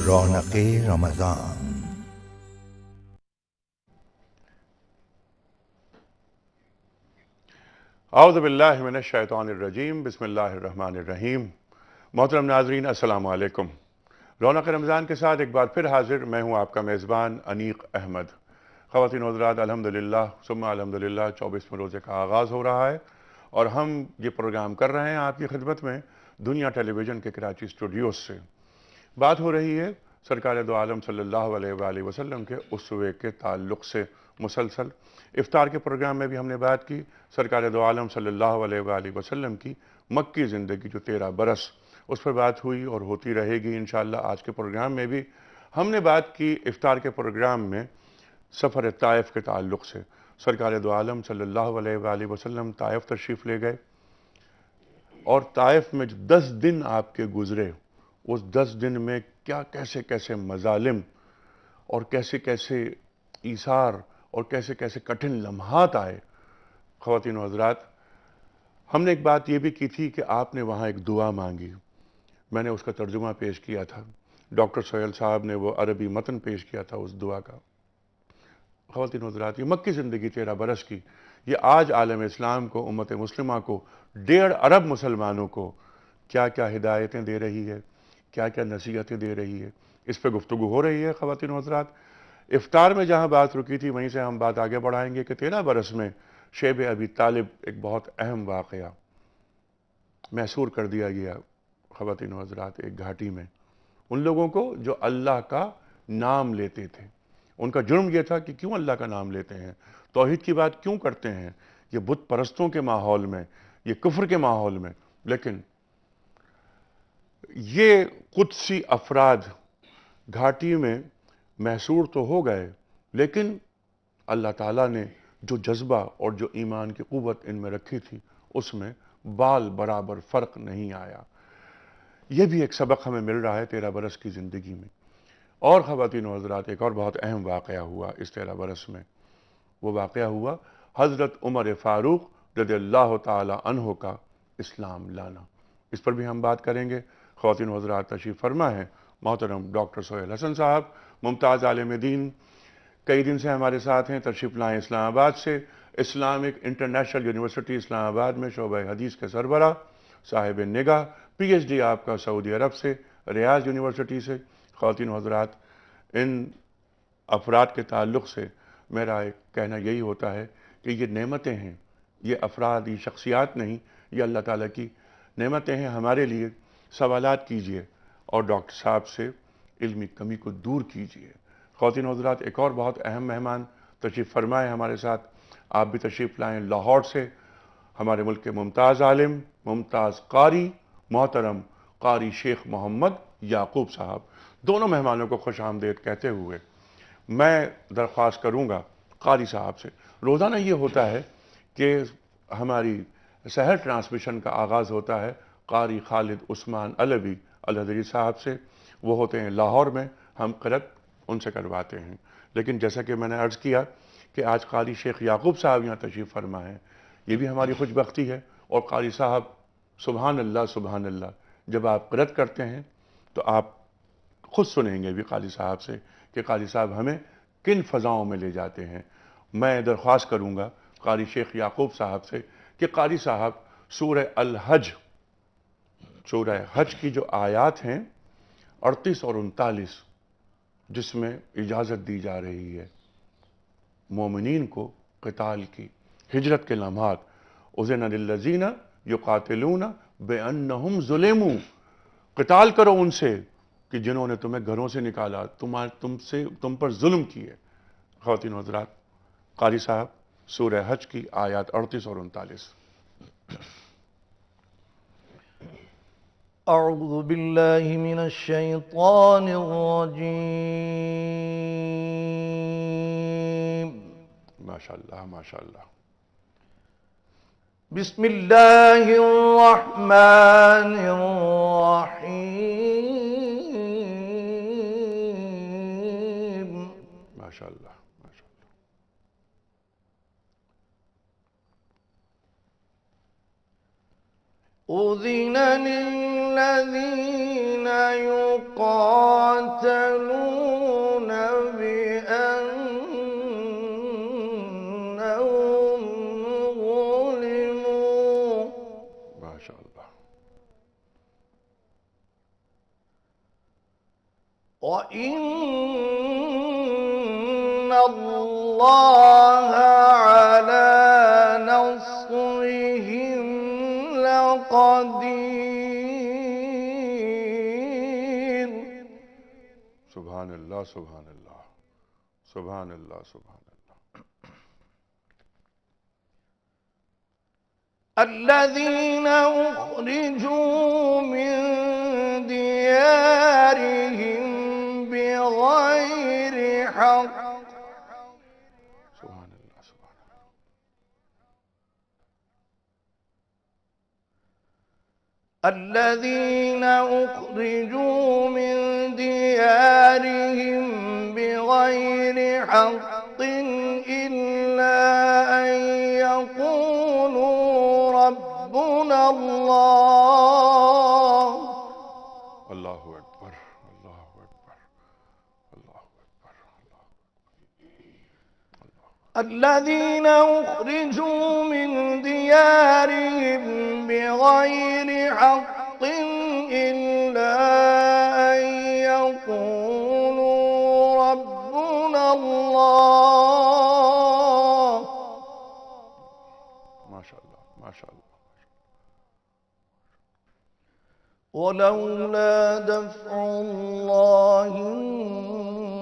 رونق رمضان. اعوذ باللہ من الشیطان الرجیم، بسم اللہ الرحمن الرحیم. محترم ناظرین، السلام علیکم. رونق رمضان کے ساتھ ایک بار پھر حاضر میں ہوں آپ کا میزبان انیق احمد. خواتین و حضرات، الحمدللہ ثم الحمدللہ 24ویں روزے کا آغاز ہو رہا ہے اور ہم یہ پروگرام کر رہے ہیں آپ کی خدمت میں دنیا ٹیلی ویژن کے کراچی اسٹوڈیوز سے. بات ہو رہی ہے سرکار دو عالم صلی اللہ علیہ وآلہ وسلم کے اسوے کے تعلق سے. مسلسل افطار کے پروگرام میں بھی ہم نے بات کی سرکار دو عالم صلی اللہ علیہ وآلہ وسلم کی مکی زندگی جو 13 برس، اس پر بات ہوئی اور ہوتی رہے گی انشاءاللہ. آج کے پروگرام میں بھی ہم نے بات کی افطار کے پروگرام میں سفر طائف کے تعلق سے. سرکار دو عالم صلی اللہ علیہ وآلہ وسلم طائف تشریف لے گئے اور طائف میں جو 10 دن آپ کے گزرے، اس 10 دن میں کیا کیسے کیسے مظالم اور کیسے کیسے ایثار اور کیسے کیسے کٹھن لمحات آئے. خواتین و حضرات، ہم نے ایک بات یہ بھی کی تھی کہ آپ نے وہاں ایک دعا مانگی. میں نے اس کا ترجمہ پیش کیا تھا. ڈاکٹر سہیل صاحب نے وہ عربی متن پیش کیا تھا اس دعا کا. خواتین و حضرات، یہ مکی زندگی 13 برس کی، یہ آج عالم اسلام کو، امت مسلمہ کو، 1.5 ارب مسلمانوں کو کیا کیا ہدایتیں دے رہی ہے، کیا کیا نصیحتیں دے رہی ہے، اس پہ گفتگو ہو رہی ہے. خواتین و حضرات، افطار میں جہاں بات رکی تھی وہیں سے ہم بات آگے بڑھائیں گے کہ 13 برس میں شیب ابی طالب ایک بہت اہم واقعہ محصور کر دیا گیا. خواتین و حضرات، ایک گھاٹی میں ان لوگوں کو جو اللہ کا نام لیتے تھے، ان کا جرم یہ تھا کہ کیوں اللہ کا نام لیتے ہیں، توحید کی بات کیوں کرتے ہیں، یہ بت پرستوں کے ماحول میں، یہ کفر کے ماحول میں. لیکن یہ قدسی افراد گھاٹی میں محصور تو ہو گئے، لیکن اللہ تعالیٰ نے جو جذبہ اور جو ایمان کی قوت ان میں رکھی تھی اس میں بال برابر فرق نہیں آیا. یہ بھی ایک سبق ہمیں مل رہا ہے 13 برس کی زندگی میں. اور خواتین و حضرات، ایک اور بہت اہم واقعہ ہوا اس 13 برس میں. وہ واقعہ ہوا حضرت عمر فاروق رضی اللہ تعالی عنہ کا اسلام لانا. اس پر بھی ہم بات کریں گے. خواتین و حضرات، تشریف فرما ہے محترم ڈاکٹر سہیل حسن صاحب، ممتاز عالم دین، کئی دن سے ہمارے ساتھ ہیں. تشریف لائیں اسلام آباد سے، اسلامک انٹرنیشنل یونیورسٹی اسلام آباد میں شعبہ حدیث کے سربراہ، صاحب نگاہ، پی ایچ ڈی آپ کا سعودی عرب سے، ریاض یونیورسٹی سے. خواتین و حضرات، ان افراد کے تعلق سے میرا ایک کہنا یہی ہوتا ہے کہ یہ نعمتیں ہیں، یہ افراد، یہ شخصیات نہیں، یہ اللہ تعالیٰ کی نعمتیں ہیں ہمارے لیے. سوالات کیجئے اور ڈاکٹر صاحب سے علمی کمی کو دور کیجئے. خواتین و حضرات، ایک اور بہت اہم مہمان تشریف فرمائے ہمارے ساتھ. آپ بھی تشریف لائیں لاہور سے، ہمارے ملک کے ممتاز عالم، ممتاز قاری، محترم قاری شیخ محمد یعقوب صاحب. دونوں مہمانوں کو خوش آمدید کہتے ہوئے میں درخواست کروں گا قاری صاحب سے. روزانہ یہ ہوتا ہے کہ ہماری سحر ٹرانسمیشن کا آغاز ہوتا ہے قاری خالد عثمان علوی الحضری صاحب سے. وہ ہوتے ہیں لاہور میں، ہم قرأت ان سے کرواتے ہیں. لیکن جیسا کہ میں نے عرض کیا کہ آج قاری شیخ یعقوب صاحب یہاں تشریف فرما ہے، یہ بھی ہماری خوش بختی ہے. اور قاری صاحب، سبحان اللہ سبحان اللہ، جب آپ قرأت کرتے ہیں تو آپ خود سنیں گے بھی قاری صاحب سے کہ قاری صاحب ہمیں کن فضاؤں میں لے جاتے ہیں. میں درخواست کروں گا قاری شیخ یعقوب صاحب سے کہ قاری صاحب سورہ الحج، سورہ حج کی جو آیات ہیں 38 اور 39، جس میں اجازت دی جا رہی ہے مومنین کو قتال کی، ہجرت کے لمحات، اذن للذین یقاتلون بانہم ظلموا، قتال کرو ان سے کہ جنہوں نے تمہیں گھروں سے نکالا، تم پر ظلم کیے. خواتین و حضرات، قاری صاحب سورہ حج کی آیات 38 اور 39. اعوذ باللہ من الشیطان الرجیم. ماشاءاللہ ماشاءاللہ. بسم اللہ الرحمن الرحیم. ماشاءاللہ ماشاءاللہ. اذن للذین يقاتلون بأنهم ظلموا ما شاء الله. وإن الله على نصرهم لقدير. سبحان اللہ سبحان اللہ سبحان اللہ سبحان اللہ. الذين أخرجوا من ديارهم بغير حق سبحان اللہ سبحان اللہ. الذين أخرجوا من ديارهم بغير حق إلا أن يقولوا ربنا الله. اللہ اکبر اللہ اکبر اللہ اکبر. الذين أخرجوا من ديارهم بغير حق إلا أن يقولوا ربنا الله. ما شاء اللہ ما شاء اللہ. ولولا دفع الله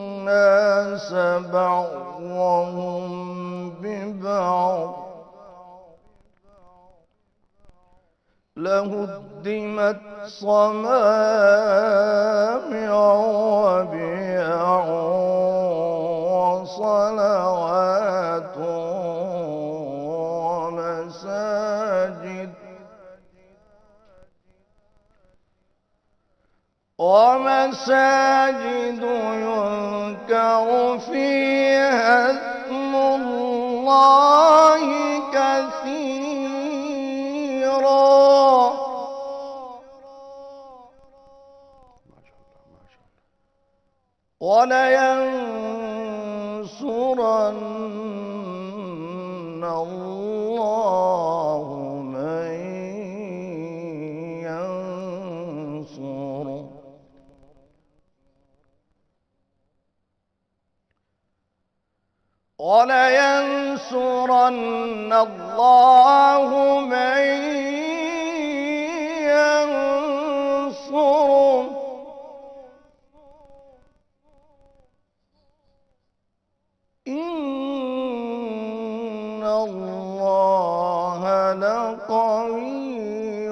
الناس بعضهم ببعض لهدمت صوامع وبيع وصلوات ومساجد يذكر فيها اسم الله كثيرا. ولينصرن الله من ينصره ولينصرن الله من ينصره إن الله لقوي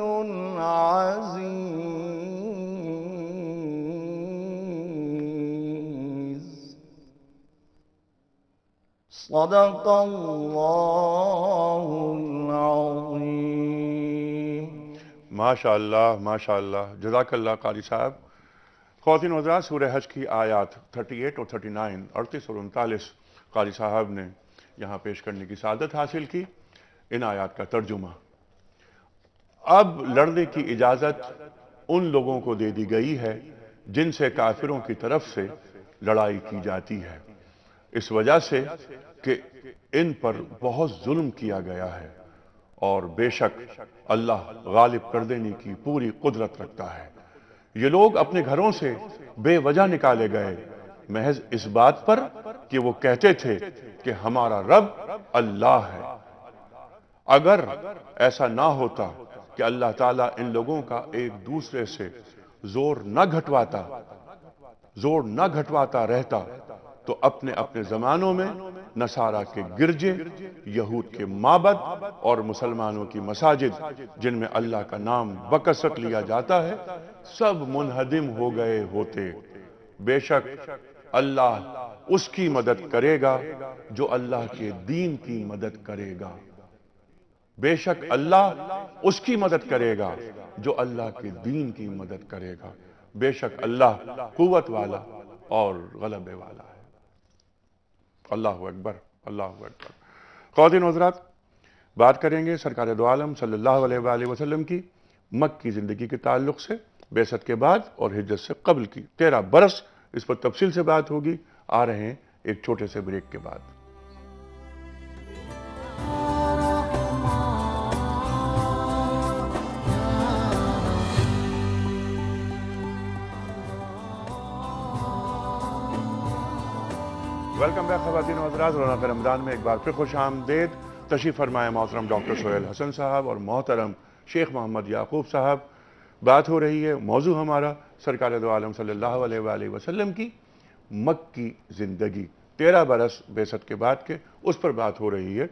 عزيز. صدق اللہ العظیم. ماشاء اللہ ماشاء اللہ. جزاک اللہ قاری صاحب. خواتین و حضرات، سورہ حج کی آیات 38 اور 39 38 اور 39 قاری صاحب نے یہاں پیش کرنے کی سعادت حاصل کی. ان آیات کا ترجمہ: اب لڑنے کی اجازت ان لوگوں کو دے دی گئی ہے جن سے کافروں کی طرف سے لڑائی کی جاتی ہے، اس وجہ سے کہ ان پر بہت ظلم کیا گیا ہے، اور بے شک اللہ غالب کر دینے کی پوری قدرت رکھتا ہے. یہ لوگ اپنے گھروں سے بے وجہ نکالے گئے محض اس بات پر کہ وہ کہتے تھے کہ ہمارا رب اللہ ہے. اگر ایسا نہ ہوتا کہ اللہ تعالیٰ ان لوگوں کا ایک دوسرے سے زور نہ گھٹواتا رہتا تو اپنے اپنے زمانوں میں نصارہ کے گرجے، یہود کے معبد اور مسلمانوں کی مساجد جن میں اللہ کا نام بکثرت لیا جاتا ہے سب منہدم ہو گئے ہوتے. بے شک اللہ اس کی مدد کرے گا جو اللہ کے دین کی مدد کرے گا. بے شک اللہ اس کی مدد کرے گا جو اللہ کے دین کی مدد کرے گا. بے شک اللہ قوت والا اور غلبے والا ہے. اللہ اکبر اللہ اکبر. خواتین و حضرات، بات کریں گے سرکار دو عالم صلی اللہ علیہ وآلہ وسلم کی مکی زندگی کے تعلق سے بعثت کے بعد اور ہجرت سے قبل کی 13 برس اس پر تفصیل سے بات ہوگی. آ رہے ہیں ایک چھوٹے سے بریک کے بعد. ویلکم بیک خواتین و حضرات. رونق رمضان میں ایک بار پھر خوش آمدید. تشریف فرمائے محترم ڈاکٹر سہیل حسن صاحب اور محترم شیخ محمد یعقوب صاحب. بات ہو رہی ہے، موضوع ہمارا سرکار دو عالم صلی اللہ علیہ وآلہ وسلم کی مکی زندگی 13 برس بعثت کے بعد کے، اس پر بات ہو رہی ہے.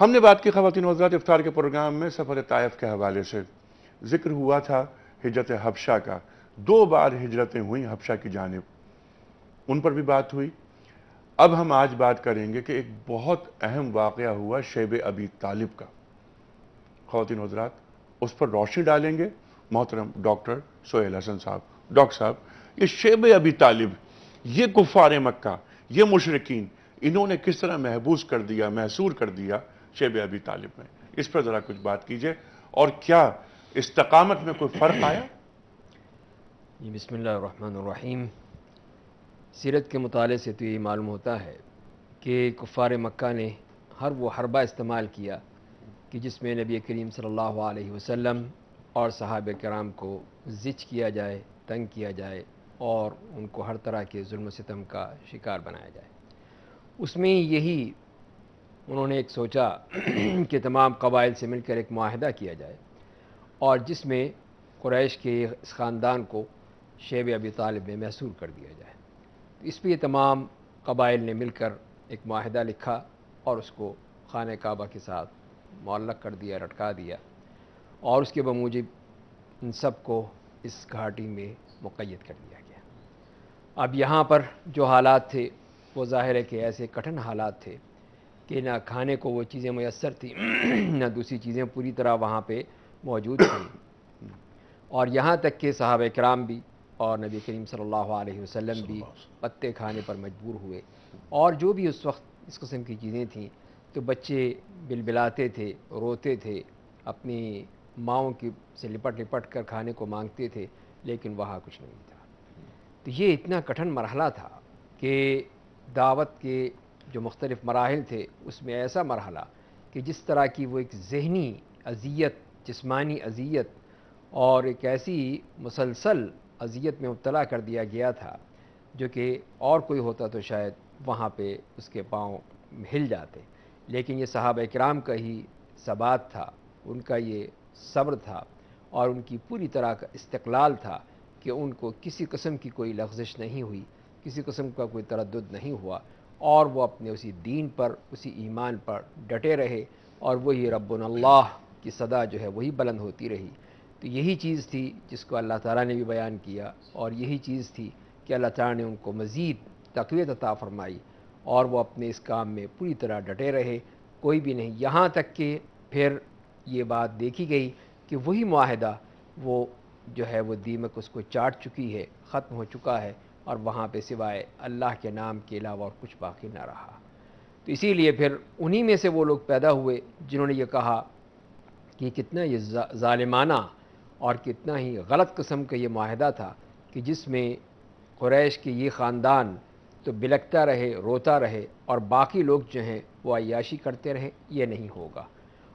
ہم نے بات کی خواتین و حضرات افطار کے پروگرام میں سفر طائف کے حوالے سے. ذکر ہوا تھا ہجرت حبشہ کا. 2 بار ہجرتیں ہوئیں حبشہ کی جانب، ان پر بھی بات ہوئی. اب ہم آج بات کریں گے کہ ایک بہت اہم واقعہ ہوا شیب ابی طالب کا. خواتین و حضرات اس پر روشنی ڈالیں گے محترم ڈاکٹر سہیل حسن صاحب. ڈاکٹر صاحب، یہ شیب ابی طالب، یہ کفار مکہ، یہ مشرکین، انہوں نے کس طرح محبوس کر دیا، محصور کر دیا شیب ابی طالب میں؟ اس پر ذرا کچھ بات کیجئے. اور کیا استقامت میں کوئی فرق آیا؟ بسم اللہ الرحمن الرحیم. سیرت کے مطالعے سے تو یہ معلوم ہوتا ہے کہ کفار مکہ نے ہر وہ حربہ استعمال کیا کہ جس میں نبی کریم صلی اللہ علیہ وسلم اور صحابہ کرام کو زچ کیا جائے، تنگ کیا جائے اور ان کو ہر طرح کے ظلم و ستم کا شکار بنایا جائے. اس میں یہی انہوں نے ایک سوچا کہ تمام قبائل سے مل کر ایک معاہدہ کیا جائے اور جس میں قریش کے اس خاندان کو شیب ابی طالب میں محصور کر دیا جائے. اس پہ یہ تمام قبائل نے مل کر ایک معاہدہ لکھا اور اس کو خانہ کعبہ کے ساتھ معلق کر دیا، لٹکا دیا اور اس کے بموجب ان سب کو اس گھاٹی میں مقید کر دیا گیا. اب یہاں پر جو حالات تھے وہ ظاہر ہے کہ ایسے کٹھن حالات تھے کہ نہ کھانے کو وہ چیزیں میسر تھیں نہ دوسری چیزیں پوری طرح وہاں پہ موجود تھیں. اور یہاں تک کہ صحابہ کرام بھی اور نبی کریم صلی اللہ علیہ وسلم بھی پتے کھانے پر مجبور ہوئے. اور جو بھی اس وقت اس قسم کی چیزیں تھیں تو بچے بلبلاتے تھے، روتے تھے، اپنی ماؤں کی سے لپٹ لپٹ کر کھانے کو مانگتے تھے، لیکن وہاں کچھ نہیں تھا. تو یہ اتنا کٹھن مرحلہ تھا کہ دعوت کے جو مختلف مراحل تھے اس میں ایسا مرحلہ کہ جس طرح کی وہ ایک ذہنی اذیت، جسمانی اذیت اور ایک ایسی مسلسل اذیت میں مبتلا کر دیا گیا تھا جو کہ اور کوئی ہوتا تو شاید وہاں پہ اس کے پاؤں ہل جاتے. لیکن یہ صحابہ کرام کا ہی ثبات تھا، ان کا یہ صبر تھا اور ان کی پوری طرح کا استقلال تھا کہ ان کو کسی قسم کی کوئی لغزش نہیں ہوئی، کسی قسم کا کوئی تردد نہیں ہوا اور وہ اپنے اسی دین پر، اسی ایمان پر ڈٹے رہے اور وہی ربنا اللہ کی صدا جو ہے وہی بلند ہوتی رہی. تو یہی چیز تھی جس کو اللہ تعالیٰ نے بھی بیان کیا اور یہی چیز تھی کہ اللہ تعالیٰ نے ان کو مزید تقویت عطا فرمائی اور وہ اپنے اس کام میں پوری طرح ڈٹے رہے، کوئی بھی نہیں. یہاں تک کہ پھر یہ بات دیکھی گئی کہ وہی معاہدہ وہ جو ہے وہ دیمک اس کو چاٹ چکی ہے، ختم ہو چکا ہے اور وہاں پہ سوائے اللہ کے نام کے علاوہ اور کچھ باقی نہ رہا. تو اسی لیے پھر انہی میں سے وہ لوگ پیدا ہوئے جنہوں نے یہ کہا کہ کتنا یہ ظالمانہ اور کتنا ہی غلط قسم کا یہ معاہدہ تھا کہ جس میں قریش کے یہ خاندان تو بلکتا رہے، روتا رہے اور باقی لوگ جو ہیں وہ عیاشی کرتے رہے. یہ نہیں ہوگا.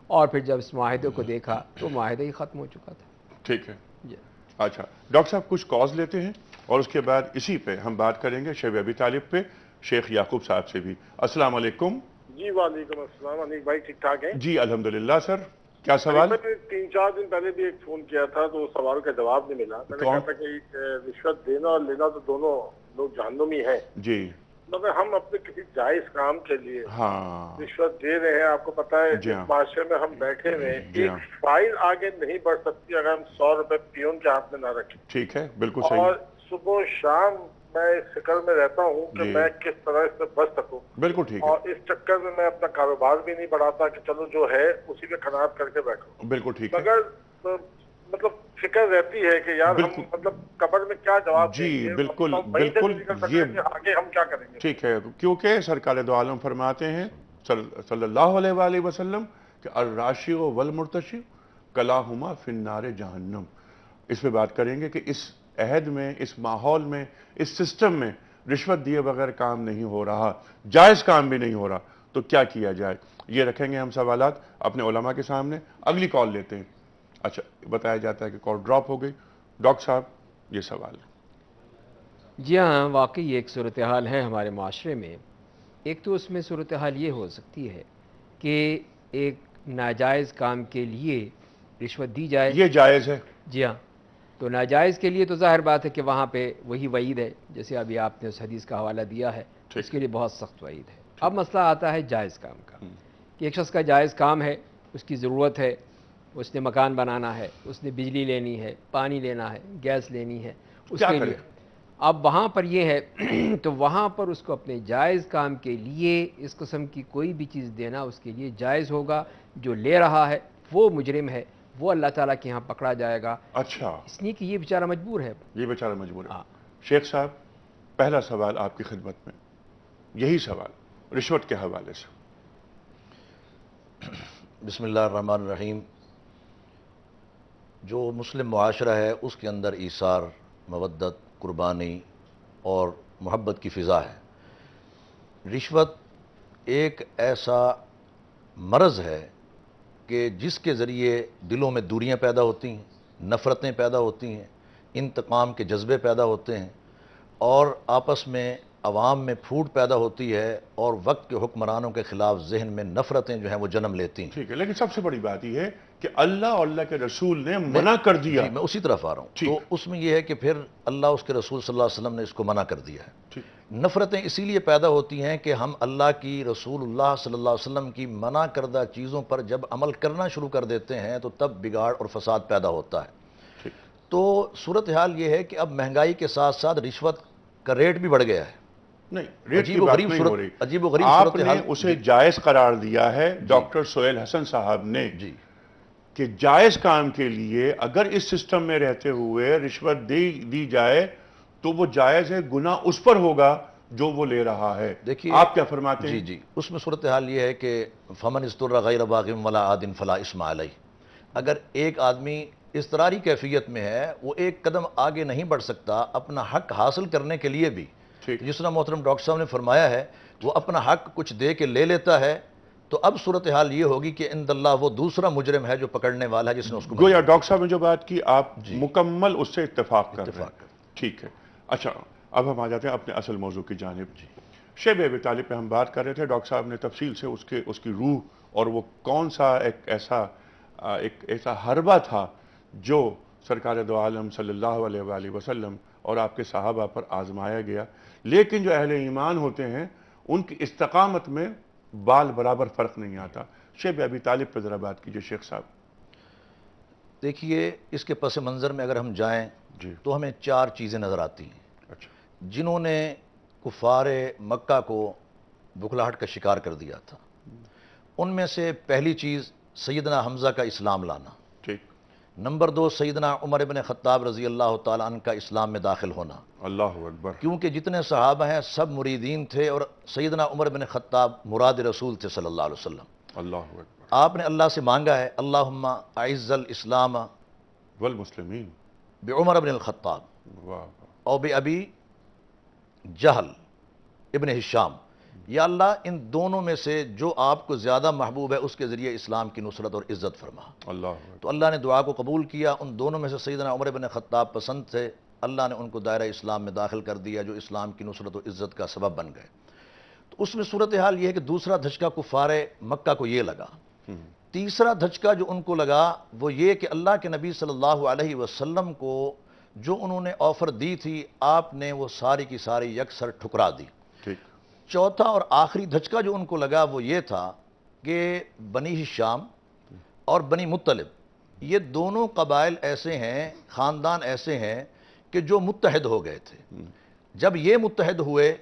اور پھر جب اس معاہدے کو دیکھا تو معاہدہ ہی ختم ہو چکا تھا. ٹھیک ہے. جی. اچھا ڈاکٹر صاحب کچھ کاز لیتے ہیں اور اس کے بعد اسی پہ ہم بات کریں گے شیب ابی طالب پہ شیخ یعقوب صاحب سے بھی. السلام علیکم. جی وعلیکم السلام. انیک بھائی ٹھیک ٹھاک ہیں؟ جی الحمدللہ سر. کیا سوال؟ میں نے 3-4 دن پہلے بھی ایک فون کیا تھا تو سوال کا جواب نہیں ملا. میں نے کہا تھا کہ رشوت دینا اور لینا تو دونوں لوگ جہنمی ہیں. جی. مگر ہم اپنے کسی جائز کام کے لیے ہاں رشوت دے رہے ہیں. آپ کو پتا ہے جس معاشرے میں ہم بیٹھے ہوئے ایک فائل آگے نہیں بڑھ سکتی اگر ہم 100 روپے پیون کے ہاتھ میں نہ رکھیں. ٹھیک ہے، بالکل صحیح. اور صبح و شام میں اس فکر میں رہتا ہوں کہ میں کس طرح اس سے بچ سکوں. بالکل ٹھیک ہے. اور اس چکر میں میں اپنا کاروبار بھی نہیں بڑھاتا کہ چلو جو ہے اسی پہ خراب کر کے بیٹھوں. بالکل ٹھیک ہے. مگر مطلب فکر رہتی ہے کہ یار ہم مطلب قبر میں کیا جواب دیں گے. جی بالکل بالکل. یہ آگے ہم کیا کریں گے. ٹھیک ہے، کیونکہ سرکار دو عالم فرماتے ہیں صلی اللہ علیہ وآلہ وسلم کہ الراشی والمرتشی کلاہما فی النار جہنم. اس پہ بات کریں گے کہ اس عہد میں، اس ماحول میں، اس سسٹم میں رشوت دیے بغیر کام نہیں ہو رہا، جائز کام بھی نہیں ہو رہا، تو کیا کیا جائے؟ یہ رکھیں گے ہم سوالات اپنے علماء کے سامنے. اگلی کال لیتے ہیں. اچھا، بتایا جاتا ہے کہ کال ڈراپ ہو گئی. ڈاکٹر صاحب یہ سوال. جی ہاں، واقعی ایک صورتحال ہے ہمارے معاشرے میں. ایک تو اس میں صورتحال یہ ہو سکتی ہے کہ ایک ناجائز کام کے لیے رشوت دی جائے. یہ جائز ہے. جی ہاں، تو ناجائز کے لیے تو ظاہر بات ہے کہ وہاں پہ وہی وعید ہے جیسے ابھی آپ نے اس حدیث کا حوالہ دیا ہے، اس کے لیے بہت سخت وعید ہے. اب مسئلہ آتا ہے جائز کام کا، کہ ایک شخص کا جائز کام ہے، اس کی ضرورت ہے، اس نے مکان بنانا ہے، اس نے بجلی لینی ہے، پانی لینا ہے، گیس لینی ہے، اس کیا کے کرے؟ لیے اب وہاں پر یہ ہے تو وہاں پر اس کو اپنے جائز کام کے لیے اس قسم کی کوئی بھی چیز دینا اس کے لیے جائز ہوگا. جو لے رہا ہے وہ مجرم ہے، وہ اللہ تعالیٰ کے ہاں پکڑا جائے گا، اچھا، اس لیے کہ یہ بیچارہ مجبور ہے. یہ بیچارہ مجبور ہے. ہاں. شیخ صاحب، پہلا سوال آپ کی خدمت میں، یہی سوال رشوت کے حوالے سے. بسم اللہ الرحمن الرحیم. جو مسلم معاشرہ ہے اس کے اندر ایثار، مودت، قربانی اور محبت کی فضا ہے. رشوت ایک ایسا مرض ہے کہ جس کے ذریعے دلوں میں دوریاں پیدا ہوتی ہیں، نفرتیں پیدا ہوتی ہیں، انتقام کے جذبے پیدا ہوتے ہیں، اور آپس میں عوام میں پھوٹ پیدا ہوتی ہے، اور وقت کے حکمرانوں کے خلاف ذہن میں نفرتیں جو ہیں وہ جنم لیتی ہیں. ٹھیک ہے، لیکن سب سے بڑی بات یہ ہے کہ اللہ اور اللہ کے رسول نے منع کر دیا. جی، میں اسی طرف آ رہا ہوں. تو اس میں یہ ہے کہ پھر اللہ اس کے رسول صلی اللہ علیہ وسلم نے اس کو منع کر دیا ہے. نفرتیں اسی لیے پیدا ہوتی ہیں کہ ہم اللہ کی، رسول اللہ صلی اللہ علیہ وسلم کی منع کردہ چیزوں پر جب عمل کرنا شروع کر دیتے ہیں تو تب بگاڑ اور فساد پیدا ہوتا ہے. تو صورتحال یہ ہے کہ اب مہنگائی کے ساتھ ساتھ رشوت کا ریٹ بھی بڑھ گیا ہے. نہیں، ریٹ کی بات نہیں ہو رہی. عجیب و غریب آپ نے صورتحال اسے جائز قرار دیا ہے ڈاکٹر سہیل حسن صاحب نے، کہ جائز کام کے لیے اگر اس سسٹم میں رہتے ہوئے رشوت دی جائے تو وہ جائز ہے، گناہ اس پر ہوگا جو وہ لے رہا ہے. دیکھیے آپ کیا فرماتے ہیں؟ جی، اس میں صورتحال یہ ہے کہ فمن استر غیر باغ ولا عاد فلا اثم علیہ. اگر ایک آدمی اضطراری کیفیت میں ہے، وہ ایک قدم آگے نہیں بڑھ سکتا اپنا حق حاصل کرنے کے لیے بھی، جس طرح محترم ڈاکٹر صاحب نے فرمایا ہے، وہ اپنا حق کچھ دے کے لے لیتا ہے، تو اب صورتحال یہ ہوگی کہ عند اللہ وہ دوسرا مجرم ہے جو پکڑنے والا ہے جس نے اس کو گویا ڈاکٹر صاحب نے جو بات کی آپ مکمل اس سے اتفاق کر رہے ہیں. ٹھیک ہے. اچھا، اب ہم آ جاتے ہیں اپنے اصل موضوع کی جانب. شیب ابی طالب پہ ہم بات کر رہے تھے. ڈاکٹر صاحب نے تفصیل سے اس کی روح اور وہ کون سا ایک ایسا حربہ تھا جو سرکار دو عالم صلی اللہ علیہ وآلہ وسلم اور آپ کے صحابہ پر آزمایا گیا، لیکن جو اہل ایمان ہوتے ہیں ان کی استقامت میں بال برابر فرق نہیں آتا. شیب ابی طالب پہ ذرا بات کیجئے شیخ صاحب. دیکھیے، اس کے پس منظر میں اگر ہم جائیں تو ہمیں 4 چیزیں نظر آتی ہیں جنہوں نے کفار مکہ کو بکھلاہٹ کا شکار کر دیا تھا. ان میں سے پہلی چیز سیدنا حمزہ کا اسلام لانا. نمبر 2 سیدنا عمر بن خطاب رضی اللہ تعالیٰ عنہ کا اسلام میں داخل ہونا. اللہ اکبر. کیونکہ جتنے صحابہ ہیں سب مریدین تھے، اور سیدنا عمر بن خطاب مراد رسول تھے صلی اللہ علیہ وسلم. اللہ اکبر. آپ نے اللہ سے مانگا ہے اللہم اعز الاسلام والمسلمین بعمر بن الخطاب اور بابی جہل ابن ہشام. یا اللہ ان دونوں میں سے جو آپ کو زیادہ محبوب ہے اس کے ذریعے اسلام کی نصرت اور عزت فرما. اللہ. تو اللہ نے دعا کو قبول کیا. ان دونوں میں سے سیدنا عمر بن خطاب پسند تھے. اللہ نے ان کو دائرہ اسلام میں داخل کر دیا جو اسلام کی نصرت و عزت کا سبب بن گئے. تو اس میں صورتحال یہ ہے کہ دوسرا دھچکا کفار مکہ کو یہ لگا. تیسرا دھچکا جو ان کو لگا وہ یہ کہ اللہ کے نبی صلی اللہ علیہ وسلم کو جو انہوں نے آفر دی تھی آپ نے وہ ساری کی ساری یکسر ٹھکرا دی. چوتھا اور آخری دھچکا جو ان کو لگا وہ یہ تھا کہ بنی ہشام اور بنی مطلب یہ دونوں قبائل ایسے ہیں، خاندان ایسے ہیں کہ جو متحد ہو گئے تھے. جب یہ متحد ہوئے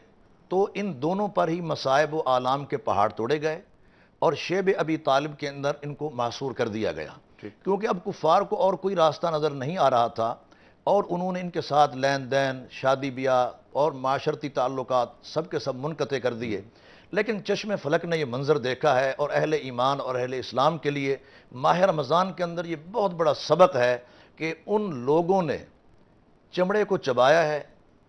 تو ان دونوں پر ہی مصائب و آلام کے پہاڑ توڑے گئے اور شیب ابی طالب کے اندر ان کو محصور کر دیا گیا. کیونکہ اب کفار کو اور کوئی راستہ نظر نہیں آ رہا تھا، اور انہوں نے ان کے ساتھ لین دین، شادی بیاہ اور معاشرتی تعلقات سب کے سب منقطع کر دیے. لیکن چشم فلک نے یہ منظر دیکھا ہے، اور اہل ایمان اور اہل اسلام کے لیے ماہ رمضان کے اندر یہ بہت بڑا سبق ہے کہ ان لوگوں نے چمڑے کو چبایا ہے،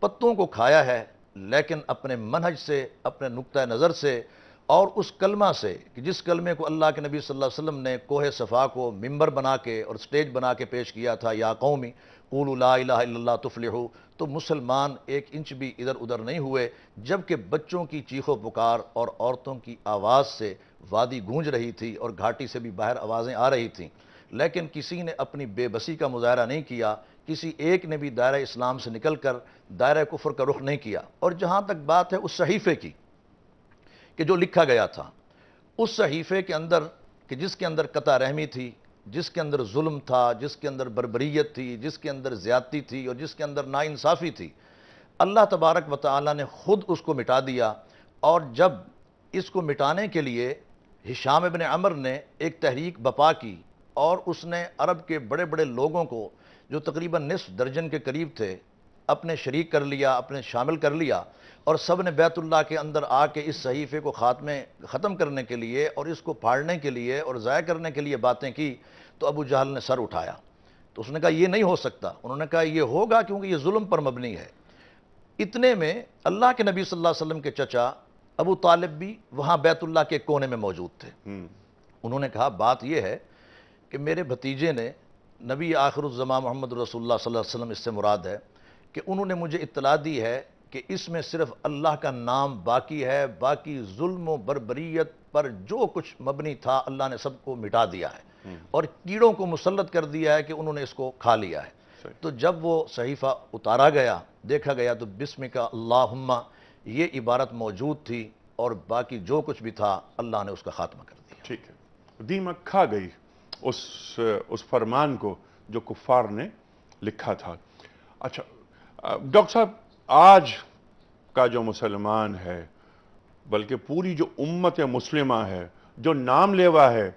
پتوں کو کھایا ہے، لیکن اپنے منہج سے، اپنے نقطہ نظر سے اور اس کلمہ سے کہ جس کلمے کو اللہ کے نبی صلی اللہ علیہ وسلم نے کوہ صفا کو ممبر بنا کے اور سٹیج بنا کے پیش کیا تھا، یا قومی قولوا لا الہ الا اللہ تفلحوا، تو مسلمان ایک انچ بھی ادھر ادھر نہیں ہوئے، جبکہ بچوں کی چیخ و پکار اور عورتوں کی آواز سے وادی گونج رہی تھی اور گھاٹی سے بھی باہر آوازیں آ رہی تھیں، لیکن کسی نے اپنی بے بسی کا مظاہرہ نہیں کیا، کسی ایک نے بھی دائرہ اسلام سے نکل کر دائرہ کفر کا رخ نہیں کیا۔ اور جہاں تک بات ہے اس صحیفے کی کہ جو لکھا گیا تھا، اس صحیفے کے اندر کہ جس کے اندر قطع رحمی تھی، جس کے اندر ظلم تھا، جس کے اندر بربریت تھی، جس کے اندر زیادتی تھی اور جس کے اندر ناانصافی تھی، اللہ تبارک و تعالیٰ نے خود اس کو مٹا دیا۔ اور جب اس کو مٹانے کے لیے ہشام ابن عمر نے ایک تحریک بپا کی اور اس نے عرب کے بڑے بڑے لوگوں کو جو تقریباً نصف درجن کے قریب تھے اپنے شریک کر لیا، اپنے شامل کر لیا، اور سب نے بیت اللہ کے اندر آ کے اس صحیفے کو ختم کرنے کے لیے اور اس کو پھاڑنے کے لیے اور ضائع کرنے کے لیے باتیں کی، تو ابو جہل نے سر اٹھایا۔ تو اس نے کہا یہ نہیں ہو سکتا، انہوں نے کہا یہ ہوگا کیونکہ یہ ظلم پر مبنی ہے۔ اتنے میں اللہ کے نبی صلی اللہ علیہ وسلم کے چچا ابو طالب بھی وہاں بیت اللہ کے کونے میں موجود تھے۔ انہوں نے کہا بات یہ ہے کہ میرے بھتیجے نے نبی آخر الزمان محمد رسول اللہ صلی اللہ علیہ وسلم، اس سے مراد ہے کہ انہوں نے مجھے اطلاع دی ہے کہ اس میں صرف اللہ کا نام باقی ہے، باقی ظلم و بربریت پر جو کچھ مبنی تھا اللہ نے سب کو مٹا دیا ہے اور کیڑوں کو مسلط کر دیا ہے کہ انہوں نے اس کو کھا لیا ہے۔ تو جب وہ صحیفہ اتارا گیا، دیکھا گیا تو بسمک اللہم یہ عبارت موجود تھی اور باقی جو کچھ بھی تھا اللہ نے اس کا خاتمہ کر دیا۔ ٹھیک ہے، دیمک کھا گئی اس فرمان کو جو کفار نے لکھا تھا۔ اچھا ڈاکٹر صاحب، آج کا جو مسلمان ہے بلکہ پوری جو امت مسلمہ ہے جو نام لیوا ہے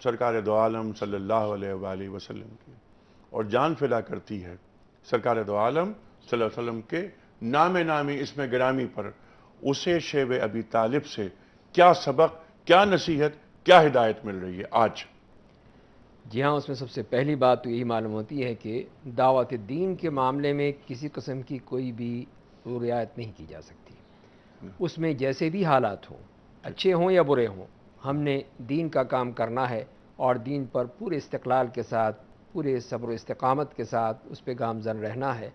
سرکار دو عالم صلی اللہ علیہ وآلہ وسلم کی اور جان فدا کرتی ہے سرکار دو عالم صلی اللہ علیہ وسلم کے نام نامی اسم گرامی پر، اسے شیب ابی طالب سے کیا سبق، کیا نصیحت، کیا ہدایت مل رہی ہے آج؟ جی ہاں، اس میں سب سے پہلی بات تو یہی معلوم ہوتی ہے کہ دعوت دین کے معاملے میں کسی قسم کی کوئی بھی رعایت نہیں کی جا سکتی۔ اس میں جیسے بھی حالات ہوں، اچھے ہوں یا برے ہوں، ہم نے دین کا کام کرنا ہے اور دین پر پورے استقلال کے ساتھ، پورے صبر و استقامت کے ساتھ اس پہ گامزن رہنا ہے،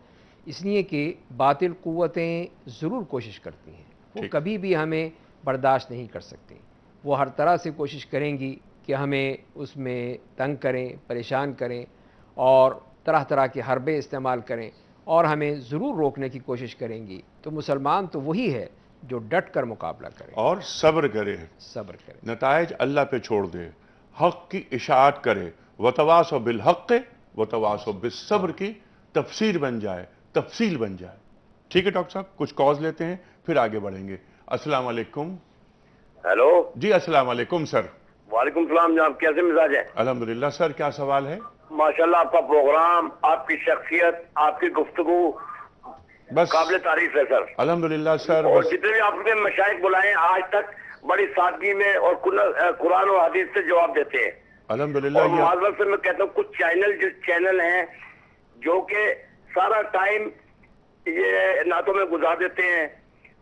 اس لیے کہ باطل قوتیں ضرور کوشش کرتی ہیں، وہ کبھی بھی ہمیں برداشت نہیں کر سکتی، وہ ہر طرح سے کوشش کریں گی کہ ہمیں اس میں تنگ کریں، پریشان کریں اور طرح طرح کے حربے استعمال کریں اور ہمیں ضرور روکنے کی کوشش کریں گی۔ تو مسلمان تو وہی ہے جو ڈٹ کر مقابلہ کرے اور صبر کرے، نتائج اللہ پہ چھوڑ دے، حق کی اشاعت کرے، وتواصوا بالحق وتواصوا بالصبر کی تفسیر بن جائے، تفصیل بن جائے۔ ٹھیک ہے ڈاکٹر صاحب، کچھ کالز لیتے ہیں پھر آگے بڑھیں گے۔ السلام علیکم۔ ہیلو جی السلام علیکم سر۔ وعلیکم السلام جناب، کیسے مزاج ہے؟ الحمدللہ سر، کیا سوال ہے؟ ماشاءاللہ آپ کا پروگرام، آپ کی شخصیت، آپ کی گفتگو بس قابل تعریف ہے سر۔ الحمدللہ سر، اور بس جتنے بھی آپ نے مشائخ بلائے آج تک بڑی سادگی میں اور قرآن و حدیث سے جواب دیتے ہیں۔ الحمدللہ۔ اور معذرت سے میں کہتا ہوں کچھ چینل ہیں جو کہ سارا ٹائم یہ نعتوں میں گزار دیتے ہیں،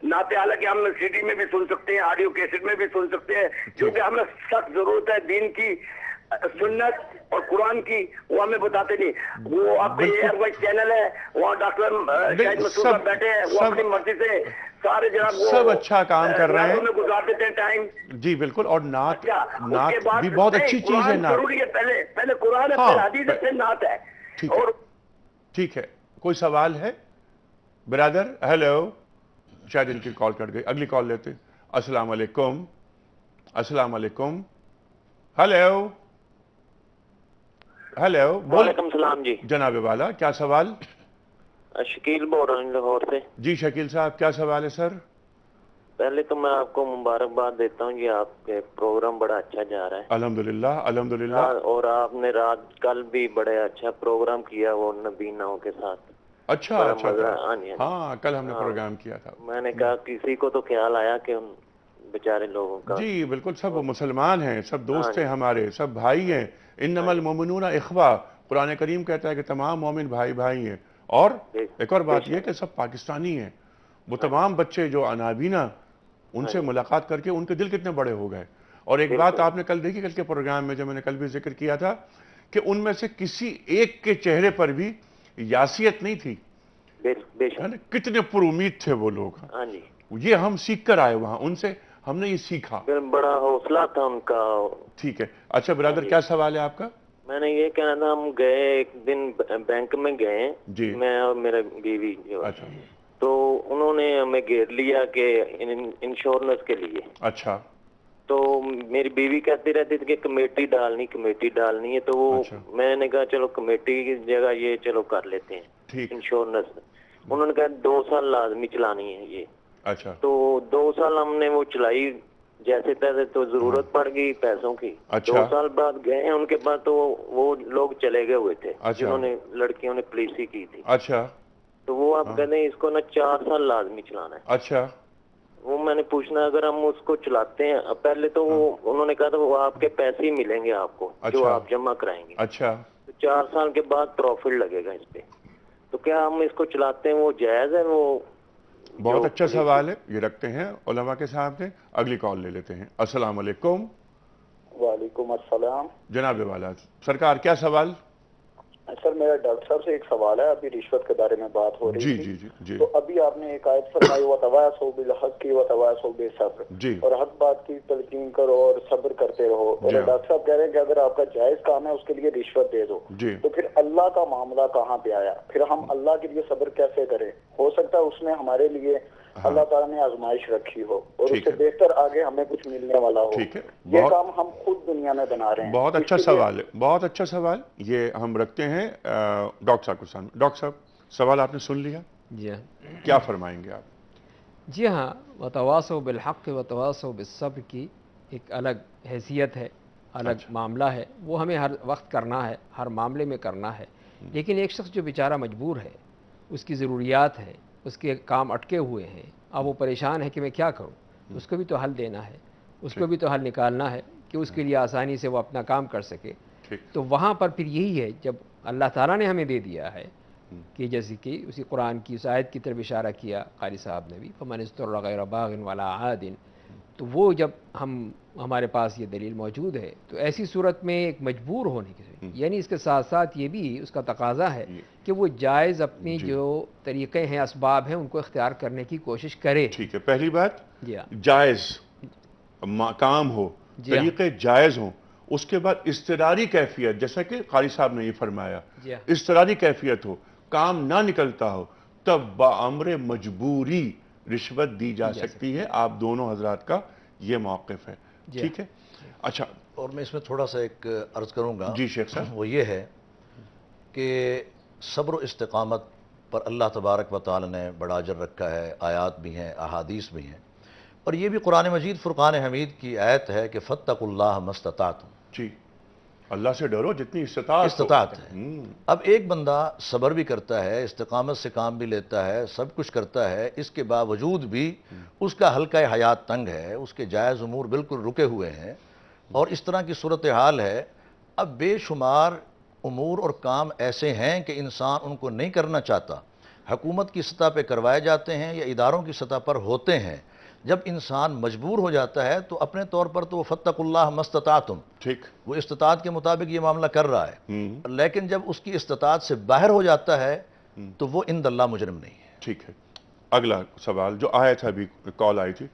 نعتیں حالانکہ ہم سی ڈی میں بھی سن سکتے ہیں، آڈیو کیسٹ میں بھی سن سکتے ہیں، کیونکہ ہمیں سخت ضرورت ہے دین کی، سنت اور قرآن کی، وہ ہمیں بتاتے نہیں۔ وہ آپ کا یہ ایئر وائز چینل ہے، وہاں ڈاکٹر شاہد مسعود صاحب بیٹھے ہیں، وہ اپنی مرضی سے سارے جناب سب اچھا کام کر رہے ہیں، گزار دیتے ہیں ٹائم۔ جی بالکل، اور نعت نعت بھی بہت اچھی چیز ہے۔ نعت ضروری ہے، پہلے قرآن ہے، پھر حدیث ہے، پھر نعت ہے۔ ٹھیک ہے، کوئی سوال ہے برادر؟ ہیلو، شاید ان کی کال کٹ گئی، اگلی کال لیتے۔ السلام علیکم۔ السلام علیکم۔ ہیلو ہیلو، وعلیکم السلام جی جناب والا، کیا سوال؟ شکیل بول رہا ہوں لاہور سے۔ جی شکیل صاحب، کیا سوال ہے سر؟ پہلے تو میں آپ کو مبارکباد دیتا ہوں، یہ آپ کے پروگرام بڑا اچھا جا رہا ہے۔ الحمدللہ الحمدللہ۔ اور آپ نے رات کل بھی بڑے اچھا پروگرام کیا وہ نبیناؤں کے ساتھ۔ اچھا ہاں، کل ہم نے پروگرام کیا تھا۔ میں نے کہا کسی کو تو خیال آیا کہ ان بیچارے لوگوں کا۔ جی بالکل، سب مسلمان ہیں، سب دوست ہیں ہمارے، سب بھائی ہیں۔ انما المؤمنون اخوہ قرآن کریم کہتا ہے کہ تمام مومن بھائی بھائی ہیں، اور ایک اور بات یہ کہ سب پاکستانی ہیں۔ وہ تمام بچے جو نابینا، ان سے ملاقات کر کے ان کے دل کتنے بڑے ہو گئے۔ اور ایک بات آپ نے کل دیکھی، کل کے پروگرام میں جو میں نے کل بھی ذکر کیا تھا، کہ ان میں سے کسی ایک کے چہرے پر بھی یاسیت نہیں تھی، بے شک، کتنے پر امید تھے وہ لوگ۔ ہاں جی، یہ ہم سیکھ کر آئے وہاں، ان سے ہم نے یہ سیکھا۔ بڑا حوصلہ تھا ان کا۔ ٹھیک ہے، اچھا برادر کیا سوال ہے آپ کا؟ میں نے یہ کہنا تھا، ہم گئے ایک دن بینک میں گئے، جی، میں اور میرا بیوی جو، اچھا تو انہوں نے ہمیں گھیر لیا کہ انشورنس کے لیے۔ اچھا تو میری بیوی کہتی رہتی تھی کہ کمیٹی ڈالنی ہے، تو وہ اچھا، میں نے کہا چلو کمیٹی کی جگہ یہ چلو کر لیتے ہیں ٹھیک، انشورنس۔ انہوں نے کہا 2 سال لازمی چلانی ہے یہ۔ اچھا تو 2 سال ہم نے وہ چلائی جیسے تیسے، تو ضرورت پڑ گئی پیسوں کی۔ اچھا 2 سال بعد گئے ہیں ان کے پاس، تو وہ لوگ چلے گئے ہوئے تھے اچھا، جنہوں نے، لڑکیوں نے پولیسی کی تھی۔ اچھا تو وہ آپ کہتے ہیں اس کو نا 4 سال لازمی چلانا ہے۔ اچھا وہ میں نے پوچھنا اگر ہم اس کو چلاتے ہیں، پہلے تو وہ انہوں نے کہا تھا وہ آپ کے پیسے ہی ملیں گے آپ کو جو اچھا، آپ جمع کرائیں گے، اچھا، تو 4 سال کے بعد پروفٹ لگے گا اس پہ۔ تو کیا ہم اس کو چلاتے ہیں، وہ جائز ہے؟ وہ بہت اچھا سوال ہے، یہ رکھتے ہیں علماء کے سامنے، اگلی کال لے لیتے ہیں۔ السلام علیکم۔ وعلیکم السلام جناب والا سرکار کیا سوال؟ سر، میرا ڈاکٹر صاحب سے ایک سوال ہے، ابھی رشوت کے بارے میں بات ہو رہی جی تھی، جی جی جی تو ابھی آپ نے ایک آیت فرمائی وَتَوَاصَوْا بِالْحَقِّ وَتَوَاصَوْا بِالصَّبْرِ، جی اور حق بات کی تلقین کرو اور صبر کرتے رہو، اور جی ڈاکٹر صاحب کہہ رہے ہیں کہ اگر آپ کا جائز کام ہے اس کے لیے رشوت دے دو، جی تو پھر اللہ کا معاملہ کہاں پہ آیا؟ پھر ہم اللہ کے لیے صبر کیسے کریں؟ ہو سکتا ہے اس میں ہمارے لیے اللہ تعالیٰ نے آزمائش رکھی ہو اور اس ٹھیک سے ہے، بہتر آگے ہمیں کچھ ملنے والا ہو۔ ٹھیک ہے، یہ کام ہم خود دنیا میں بنا رہے ہیں۔ بہت اس اچھا کے لیے سوال ہے، بہت اچھا سوال، یہ ہم رکھتے ہیں ڈاکٹر صاحب کو سامنے۔ ڈاکٹر صاحب سوال آپ نے سن لیا، جی ہاں، کیا فرمائیں گے آپ؟ جی ہاں، وتواصوا بالحق وتواصوا بالصبر کی ایک الگ حیثیت ہے، الگ معاملہ ہے، وہ ہمیں ہر وقت کرنا ہے، ہر معاملے میں کرنا ہے۔ لیکن ایک شخص جو بیچارہ مجبور ہے، اس کی ضروریات ہیں، اس کے کام اٹکے ہوئے ہیں، اب وہ پریشان ہے کہ میں کیا کروں، اس کو بھی تو حل دینا ہے، اس کو بھی تو حل نکالنا ہے کہ اس کے لیے آسانی سے وہ اپنا کام کر سکے۔ تو وہاں پر پھر یہی ہے، جب اللہ تعالیٰ نے ہمیں دے دیا ہے کہ جیسے کہ اسی قرآن کی اس آیت کی طرف اشارہ کیا قاری صاحب نے بھی، فَمَنِ اضْطُرَّ غَيْرَ بَاغٍ وَلَا عَادٍ، تو وہ جب ہمارے پاس یہ دلیل موجود ہے تو ایسی صورت میں ایک مجبور ہونے کی، یعنی اس کے ساتھ ساتھ یہ بھی اس کا تقاضا ہے کہ وہ جائز اپنی جو طریقے ہیں، اسباب ہیں، ان کو اختیار کرنے کی کوشش کرے۔ ٹھیک ہے، پہلی بات جی ہاں، جائز کام ہو، طریقے جائز ہوں، اس کے بعد اضطراری کیفیت، جیسا کہ قاری صاحب نے یہ فرمایا، اضطراری کیفیت ہو، کام نہ نکلتا ہو، تب بامر مجبوری رشوت دی جا سکتی ہے۔ آپ دونوں حضرات کا یہ موقف ہے، ٹھیک ہے؟ اچھا، اور میں اس میں تھوڑا سا ایک عرض کروں گا، جی شیخ صاحب، وہ یہ ہے کہ صبر و استقامت پر اللہ تبارک و تعالی نے بڑا اجر رکھا ہے، آیات بھی ہیں، احادیث بھی ہیں، اور یہ بھی قرآن مجید فرقان حمید کی آیت ہے کہ فَاتَّقُوا اللَّهَ مَا اسْتَطَعْتُمْ، جی اللہ سے ڈرو جتنی استطاعت ہے۔ اب ایک بندہ صبر بھی کرتا ہے، استقامت سے کام بھی لیتا ہے، سب کچھ کرتا ہے، اس کے باوجود بھی اس کا حلقہ حیات تنگ ہے، اس کے جائز امور بالکل رکے ہوئے ہیں، اور اس طرح کی صورتحال ہے۔ اب بے شمار امور اور کام ایسے ہیں کہ انسان ان کو نہیں کرنا چاہتا، حکومت کی سطح پہ کروائے جاتے ہیں یا اداروں کی سطح پر ہوتے ہیں۔ جب انسان مجبور ہو جاتا ہے تو اپنے طور پر تو وہ فَاتَّقُوا اللَّهَ مَا اسْتَطَعْتُمْ، ٹھیک، وہ استطاعت کے مطابق یہ معاملہ کر رہا ہے، لیکن جب اس کی استطاعت سے باہر ہو جاتا ہے تو وہ عند اللہ مجرم نہیں ہے۔ ٹھیک ہے، اگلا سوال جو آیا تھا، ابھی کال آئی تھی،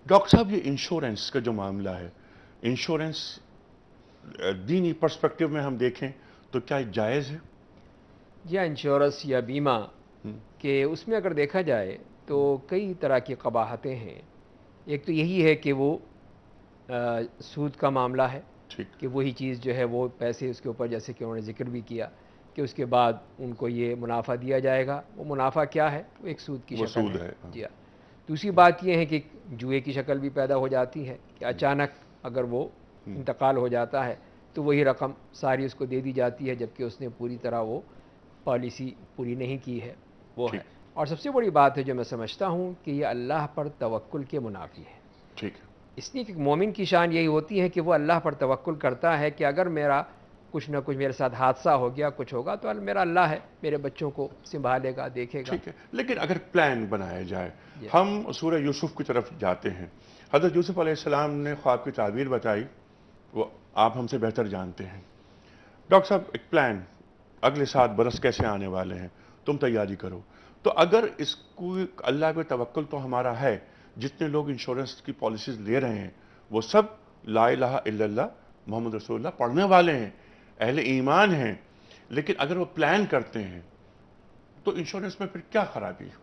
ڈاکٹر صاحب یہ انشورنس کا جو معاملہ ہے، انشورنس دینی پرسپیکٹیو میں ہم دیکھیں تو کیا جائز ہے؟ یا انشورنس یا بیمہ کہ اس میں اگر دیکھا جائے تو کئی طرح کی قباحتیں ہیں۔ ایک تو یہی ہے کہ وہ سود کا معاملہ ہے، کہ وہی چیز جو ہے وہ پیسے اس کے اوپر، جیسے کہ انہوں نے ذکر بھی کیا کہ اس کے بعد ان کو یہ منافع دیا جائے گا، وہ منافع کیا ہے؟ وہ ایک سود کی شکل ہے۔ جی ہاں، دوسری بات یہ ہے کہ جوئے کی شکل بھی پیدا ہو جاتی ہے کہ اچانک اگر وہ انتقال ہو جاتا ہے تو وہی رقم ساری اس کو دے دی جاتی ہے، جبکہ اس نے پوری طرح وہ پالیسی پوری نہیں کی ہے، وہ ہے۔ اور سب سے بڑی بات ہے جو میں سمجھتا ہوں کہ یہ اللہ پر توکل کے منافی ہے۔ ٹھیک ہے، اس لیے کہ مومن کی شان یہی ہوتی ہے کہ وہ اللہ پر توکل کرتا ہے کہ اگر میرا کچھ نہ کچھ میرے ساتھ حادثہ ہو گیا، کچھ ہوگا تو میرا اللہ ہے، میرے بچوں کو سنبھالے گا، دیکھے گا. ٹھیک ہے، لیکن اگر پلان بنایا جائے، ہم سورہ یوسف کی طرف جاتے ہیں. حضرت یوسف علیہ السلام نے خواب کی تعبیر بتائی، وہ آپ ہم سے بہتر جانتے ہیں. ڈاکٹر صاحب ایک پلان، اگلے 7 برس کیسے آنے والے ہیں، تم تیاری کرو. تو اگر اس کو اللہ پہ توکل تو ہمارا ہے، جتنے لوگ انشورنس کی پالیسیز لے رہے ہیں وہ سب لا الہ الا اللہ محمد رسول اللہ پڑھنے والے ہیں، اہل ایمان ہیں. لیکن اگر وہ پلان کرتے ہیں تو انشورنس میں پھر کیا خرابی ہے؟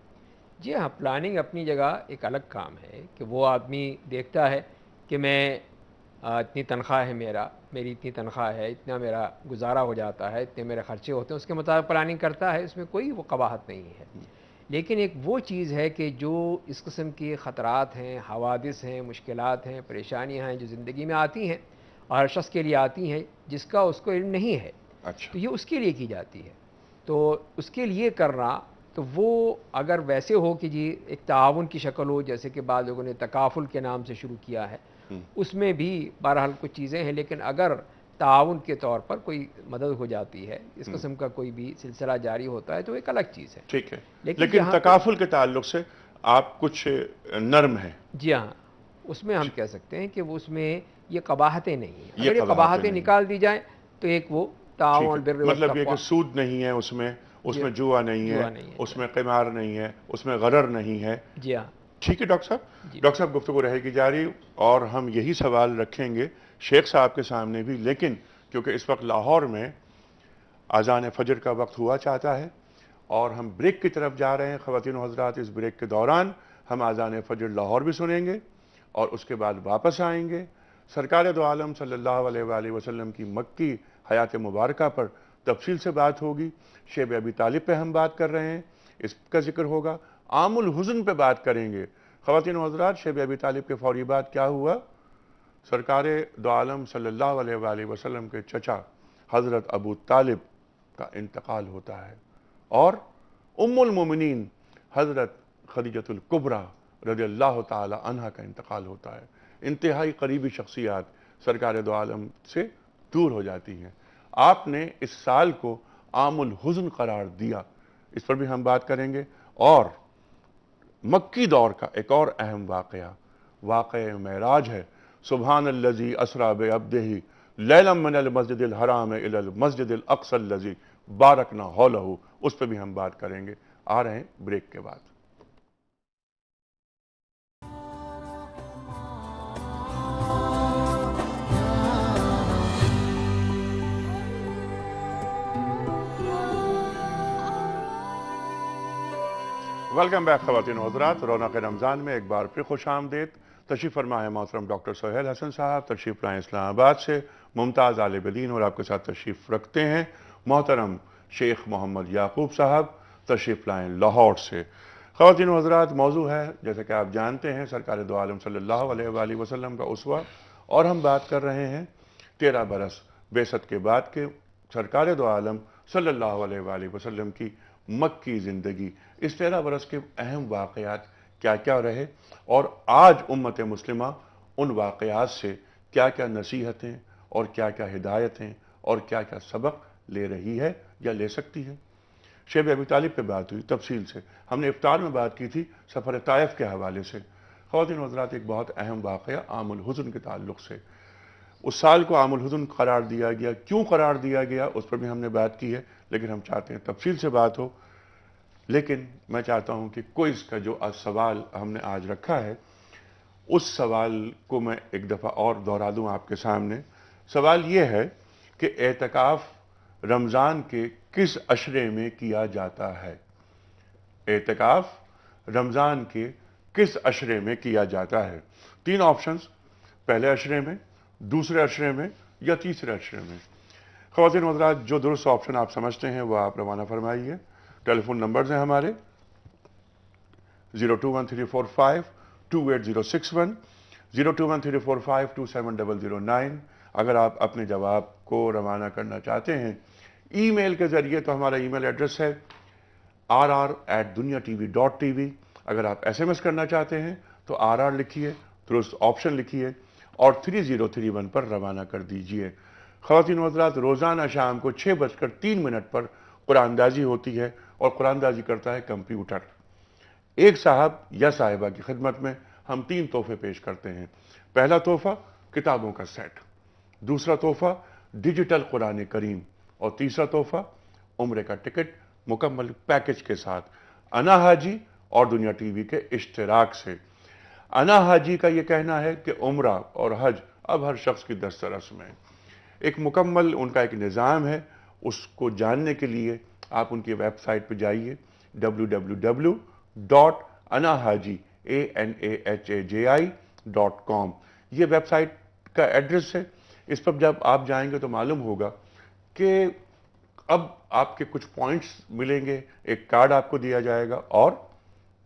جی ہاں، پلاننگ اپنی جگہ ایک الگ کام ہے کہ وہ آدمی دیکھتا ہے کہ میں اتنی تنخواہ ہے، میری اتنی تنخواہ ہے، اتنا میرا گزارا ہو جاتا ہے، اتنے میرے خرچے ہوتے ہیں، اس کے مطابق پلاننگ کرتا ہے، اس میں کوئی وہ قباحت نہیں ہے. لیکن ایک وہ چیز ہے کہ جو اس قسم کے خطرات ہیں، حوادث ہیں، مشکلات ہیں، پریشانیاں ہیں جو زندگی میں آتی ہیں اور ہر شخص کے لیے آتی ہیں جس کا اس کو علم نہیں ہے، اچھا، تو یہ اس کے لیے کی جاتی ہے. تو اس کے لیے کرنا تو وہ اگر ویسے ہو کہ جی ایک تعاون کی شکل ہو، جیسے کہ بعض لوگوں نے تکافل کے نام سے شروع کیا ہے، اس میں بھی بہرحال کچھ چیزیں ہیں. لیکن اگر تعاون کے طور پر کوئی مدد ہو جاتی ہے، اس قسم کا کوئی بھی سلسلہ جاری ہوتا ہے تو ایک الگ چیز ہے. ٹھیک ہے، لیکن لیکن جہاں پہ- تکافل کے تعلق سے آپ کچھ نرم ہیں. جی ہاں، اس میں ہم کہہ سکتے ہیں کہ وہ اس میں یہ قباحتیں نہیں ہیں. یہ اگر یہ قباحتیں قباحتیں نہیں. نکال دی جائیں تو ایک وہ ٹھیک تعاون ہے، البر مطلب یہ کہ والتقوی. سود نہیں ہے اس میں جی، جوا نہیں ہے، جوا نہیں ہے، اس میں قمار نہیں ہے، اس میں غرر نہیں ہے. جی ہاں. ٹھیک ہے ڈاکٹر صاحب. جی. ڈاکٹر صاحب گفتگو رہے گی جاری اور ہم یہی سوال رکھیں گے شیخ صاحب کے سامنے بھی. لیکن کیونکہ اس وقت لاہور میں اذان فجر کا وقت ہوا چاہتا ہے اور ہم بریک کی طرف جا رہے ہیں. خواتین و حضرات، اس بریک کے دوران ہم اذان فجر لاہور بھی سنیں گے اور اس کے بعد واپس آئیں گے. سرکار دو عالم صلی اللہ علیہ وآلہ وسلم کی مکی حیات مبارکہ پر تفصیل سے بات ہوگی. شیب ابی طالب پہ ہم بات کر رہے ہیں، اس کا ذکر ہوگا. عام الحزن پہ بات کریں گے. خواتین و حضرات، شیب ابی طالب کے فوری بعد کیا ہوا؟ سرکار دو عالم صلی اللہ علیہ وآلہ وسلم کے چچا حضرت ابو طالب کا انتقال ہوتا ہے اور ام المومنین حضرت خدیجۃ الکبریٰ رضی اللہ تعالی عنہ کا انتقال ہوتا ہے. انتہائی قریبی شخصیات سرکار دو عالم سے دور ہو جاتی ہیں. آپ نے اس سال کو عام الحزن قرار دیا، اس پر بھی ہم بات کریں گے. اور مکی دور کا ایک اور اہم واقعہ معراج ہے. سبحان الذی اسریٰ بعبدہ لیلا من المسجد الحرام الی المسجد الاقصی الذی بارکنا حولہ، اس پہ بھی ہم بات کریں گے. آ رہے ہیں بریک کے بعد. ویلکم بیک خواتین و حضرات. رونق رمضان میں ایک بار پھر خوش آمدید. تشریف فرما ہے محترم ڈاکٹر سہیل حسن صاحب، تشریف لائیں اسلام آباد سے. ممتاز عالم دین اور آپ کے ساتھ تشریف رکھتے ہیں محترم شیخ محمد یعقوب صاحب، تشریف لائیں لاہور سے. خواتین و حضرات، موضوع ہے جیسے کہ آپ جانتے ہیں سرکار دو عالم صلی اللہ علیہ وآلہ وسلم کا اسوہ، اور ہم بات کر رہے ہیں 13 برس بعثت کے بعد کے سرکار دو عالم صلی اللہ علیہ وآلہ وسلم کی مکی زندگی. اس 13 برس کے اہم واقعات کیا کیا رہے اور آج امت مسلمہ ان واقعات سے کیا کیا نصیحتیں اور کیا کیا ہدایتیں اور کیا کیا سبق لے رہی ہے یا لے سکتی ہے. شیب ابی طالب پہ بات ہوئی تفصیل سے. ہم نے افطار میں بات کی تھی سفر طائف کے حوالے سے. خواتین و حضرات، ایک بہت اہم واقعہ عام الحزن کے تعلق سے. اس سال کو عام الحزن قرار دیا گیا، کیوں قرار دیا گیا اس پر بھی ہم نے بات کی ہے، لیکن ہم چاہتے ہیں تفصیل سے بات ہو. لیکن میں چاہتا ہوں کہ کوئز کا جو سوال ہم نے آج رکھا ہے اس سوال کو میں ایک دفعہ اور دہرا دوں آپ کے سامنے. سوال یہ ہے کہ اعتکاف رمضان کے کس عشرے میں کیا جاتا ہے؟ اعتکاف رمضان کے کس عشرے میں کیا جاتا ہے؟ 3 آپشنز، پہلے عشرے میں، دوسرے عشرے میں یا تیسرے عشرے میں. خواتین و حضرات، جو درست آپشن آپ سمجھتے ہیں وہ آپ روانہ فرمائیے. ٹیلی فون نمبرز ہیں ہمارے 02134528061 02134527009. اگر آپ اپنے جواب کو روانہ کرنا چاہتے ہیں ای میل کے ذریعے تو ہمارا ای میل ایڈریس ہے rr@duniatv.tv. اگر آپ ایس ایم ایس کرنا چاہتے ہیں تو RR لکھیے، درست آپشن لکھیے اور 3031 پر روانہ کر دیجئے. خواتین و حضرات، روزانہ شام کو 6:03 پر قرآن اندازی ہوتی ہے اور قرآن اندازی کرتا ہے کمپیوٹر۔ ایک صاحب یا صاحبہ کی خدمت میں ہم 3 تحفے پیش کرتے ہیں۔ پہلا تحفہ کتابوں کا سیٹ، دوسرا تحفہ ڈیجیٹل قرآن کریم، اور تیسرا تحفہ عمرے کا ٹکٹ مکمل پیکج کے ساتھ انا حاجی اور دنیا ٹی وی کے اشتراک سے۔ انا حاجی کا یہ کہنا ہے کہ عمرہ اور حج اب ہر شخص کی دسترس میں، ایک مکمل ان کا ایک نظام ہے۔ اس کو جاننے کے لیے آپ ان کی ویب سائٹ پہ جائیے www.anahaji.com۔ یہ ویب سائٹ کا ایڈریس ہے۔ اس پر جب آپ جائیں گے تو معلوم ہوگا کہ اب آپ کے کچھ پوائنٹس ملیں گے، ایک کارڈ آپ کو دیا جائے گا، اور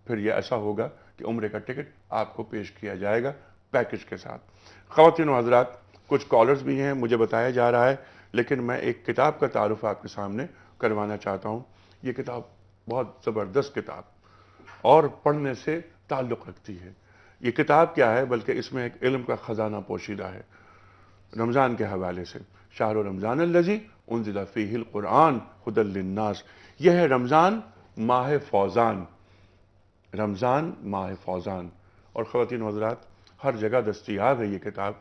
پھر یہ ایسا ہوگا کہ عمرے کا ٹکٹ آپ کو پیش کیا جائے گا پیکج کے ساتھ۔ خواتین و حضرات، کچھ کالرز بھی ہیں مجھے بتایا جا رہا ہے، لیکن میں ایک کتاب کا تعارف آپ کے سامنے کروانا چاہتا ہوں۔ یہ کتاب بہت زبردست کتاب اور پڑھنے سے تعلق رکھتی ہے۔ یہ کتاب کیا ہے، بلکہ اس میں ایک علم کا خزانہ پوشیدہ ہے رمضان کے حوالے سے۔ شہر رمضان الذی انزل فیہ القرآن ھدی للناس، یہ ہے رمضان ماہ فوزان، رمضان ماہ فوزان۔ اور خواتین و حضرات، ہر جگہ دستیاب ہے یہ کتاب۔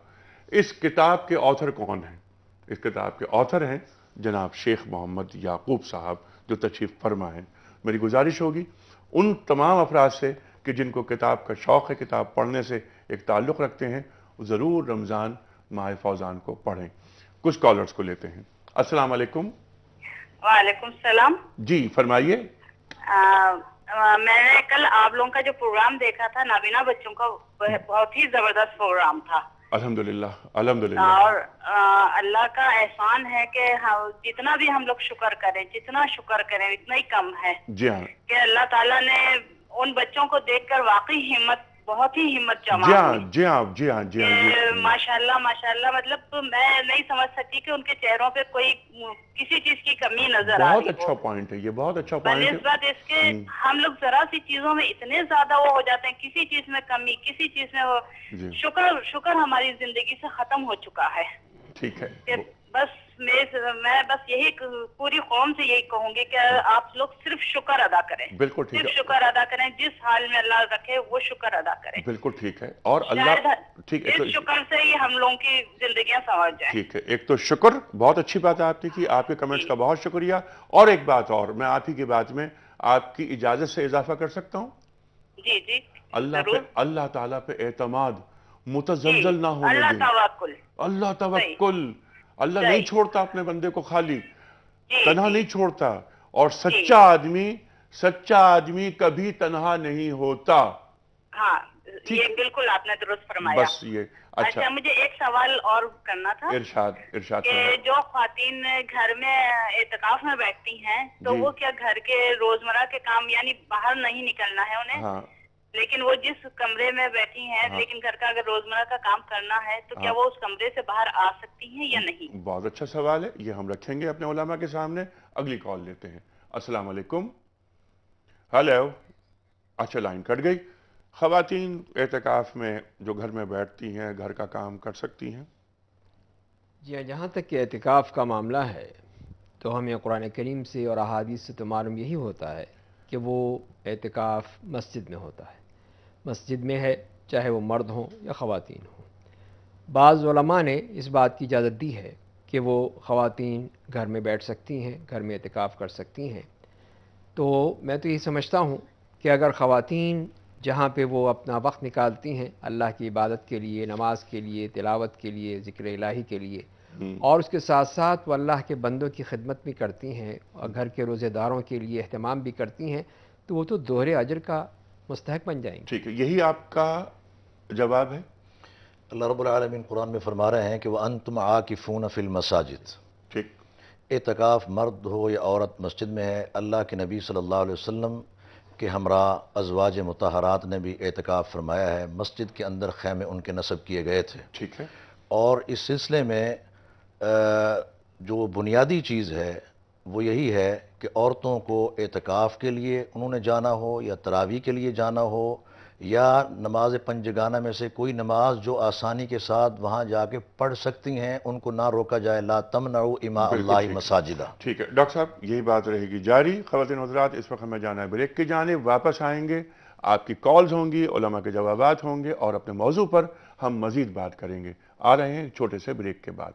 اس کتاب کے آتھر کون ہیں؟ اس کتاب کے آتھر ہیں جناب شیخ محمد یعقوب صاحب، جو تشریف فرما ہیں۔ میری گزارش ہوگی ان تمام افراد سے کہ جن کو کتاب کا شوق ہے، کتاب پڑھنے سے ایک تعلق رکھتے ہیں، ضرور رمضان ماہ فوزان کو پڑھیں۔ کچھ کالرز کو لیتے ہیں۔ السلام علیکم۔ وعلیکم السلام۔ جی فرمائیے۔ میں نے کل آپ لوگوں کا جو پروگرام دیکھا تھا، نابینا بچوں کا، بہت ہی زبردست پروگرام تھا۔ الحمدللہ الحمدللہ۔ اور اللہ کا احسان ہے کہ جتنا بھی ہم لوگ شکر کریں، جتنا شکر کریں اتنا ہی کم ہے۔ جی ہاں، کہ اللہ تعالیٰ نے ان بچوں کو دیکھ کر واقعی ہمت، بہت ہی ہمت جما جی ہاں، جی ہاں، جی ہاں، جی ہاں۔ ماشاءاللہ ماشاءاللہ، مطلب میں نہیں سمجھ سکتی کہ ان کے چہروں پہ کوئی کسی چیز کی کمی نظر آ رہی بہت اچھا پوائنٹ ہے یہ، بہت اچھا پوائنٹ ہے۔ بنسبت اس کے ہم لوگ ذرا سی چیزوں میں اتنے زیادہ وہ ہو جاتے ہیں، کسی چیز میں کمی، کسی چیز میں وہ شکر ہماری زندگی سے ختم ہو چکا ہے۔ ٹھیک ہے، کہ بس میں بس یہی پوری قوم سے یہی کہوں گی کہ آپ لوگ صرف شکر ادا کریں۔ بالکل ٹھیک صرف ہے، شکر ادا کریں، جس حال میں اللہ رکھے وہ شکر ادا کریں۔ بالکل ٹھیک ہے۔ اور اللہ ٹھیک ہے، اس شکر سے ہی ہم لوگوں کی زندگیاں سنور جائیں۔ ٹھیک ہے، ایک تو شکر، بہت اچھی بات ہے آپ نے کی، آپ کے کمنٹس کا بہت شکریہ۔ اور ایک بات اور، میں آپ ہی کی بات میں آپ کی اجازت سے اضافہ کر سکتا ہوں؟ جی جی اللہ تعالیٰ پہ اعتماد متزلزل نہ ہونے اللہ دیں۔ توکل، اللہ توکل، اللہ نہیں چھوڑتا اپنے بندے کو خالی، تنہا نہیں چھوڑتا۔ اور سچا آدمی کبھی تنہا نہیں ہوتا۔ ہاں، یہ بالکل آپ نے درست فرمایا۔ بس یہ اچھا، مجھے ایک سوال اور کرنا تھا۔ ارشاد کہ جو خواتین گھر میں اعتکاف میں بیٹھتی ہیں تو وہ کیا گھر کے روزمرہ کے کام، یعنی باہر نہیں نکلنا ہے انہیں، لیکن وہ جس کمرے میں بیٹھی ہیں لیکن گھر کا اگر روزمرہ کا کام کرنا ہے تو کیا وہ اس کمرے سے باہر آ سکتی ہیں یا نہیں؟ بہت اچھا سوال ہے، یہ ہم رکھیں گے اپنے علماء کے سامنے۔ اگلی کال لیتے ہیں۔ السلام علیکم۔ ہیلو۔ اچھا، لائن کٹ گئی۔ خواتین اعتکاف میں جو گھر میں بیٹھتی ہیں، گھر کا کام کر سکتی ہیں؟ جی ہاں، جہاں تک کہ اعتکاف کا معاملہ ہے تو ہمیں قرآن کریم سے اور احادیث سے تو معلوم یہی ہوتا ہے کہ وہ اعتکاف مسجد میں ہوتا ہے، مسجد میں ہے، چاہے وہ مرد ہوں یا خواتین ہوں۔ بعض علماء نے اس بات کی اجازت دی ہے کہ وہ خواتین گھر میں بیٹھ سکتی ہیں، گھر میں اعتکاف کر سکتی ہیں۔ تو میں تو یہ سمجھتا ہوں کہ اگر خواتین جہاں پہ وہ اپنا وقت نکالتی ہیں اللہ کی عبادت کے لیے، نماز کے لیے، تلاوت کے لیے، ذکر الہی کے لیے، اور اس کے ساتھ ساتھ وہ اللہ کے بندوں کی خدمت بھی کرتی ہیں اور گھر کے روزے داروں کے لیے اہتمام بھی کرتی ہیں، تو وہ تو دوہرے اجر کا مستحق بن جائیں گے۔ ٹھیک ہے، یہی آپ کا جواب ہے؟ اللہ رب العالمین قرآن میں فرما رہے ہیں کہ وَأَنْتُمْ عَاكِفُونَ فِي الْمَسَاجِدِ۔ ٹھیک، اعتکاف مرد ہو یا عورت مسجد میں ہے۔ اللہ کے نبی صلی اللہ علیہ وسلم کے ہمراہ ازواج مطہرات نے بھی اعتکاف فرمایا ہے، مسجد کے اندر خیمے ان کے نصب کیے گئے تھے۔ ٹھیک ہے، اور اس سلسلے میں جو بنیادی چیز ہے وہ یہی ہے کہ عورتوں کو اعتکاف کے لیے انہوں نے جانا ہو یا تراویح کے لیے جانا ہو یا نماز پنجگانہ میں سے کوئی نماز جو آسانی کے ساتھ وہاں جا کے پڑھ سکتی ہیں ان کو نہ روکا جائے. لا تمنعوا اماء اللہ مساجدہ. ٹھیک ہے ڈاکٹر صاحب، یہی بات رہے گی جاری. خواتین و حضرات، اس وقت ہمیں جانا ہے بریک کی جانب. واپس آئیں گے، آپ کی کالز ہوں گی، علماء کے جوابات ہوں گے، اور اپنے موضوع پر ہم مزید بات کریں گے. آ رہے ہیں چھوٹے سے بریک کے بعد.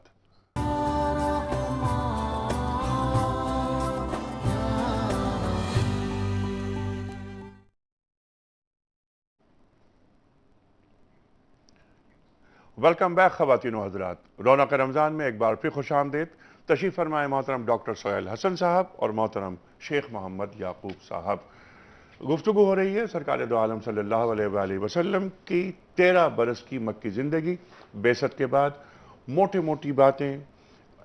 ویلکم بیک خواتین و حضرات. رونق رمضان میں ایک بار پھر خوش آمدید. تشریف فرمائے محترم ڈاکٹر سہیل حسن صاحب اور محترم شیخ محمد یعقوب صاحب. گفتگو ہو رہی ہے سرکار دو عالم صلی اللہ علیہ وآلہ وسلم کی 13 برس کی مکی زندگی، بعثت کے بعد موٹی موٹی باتیں،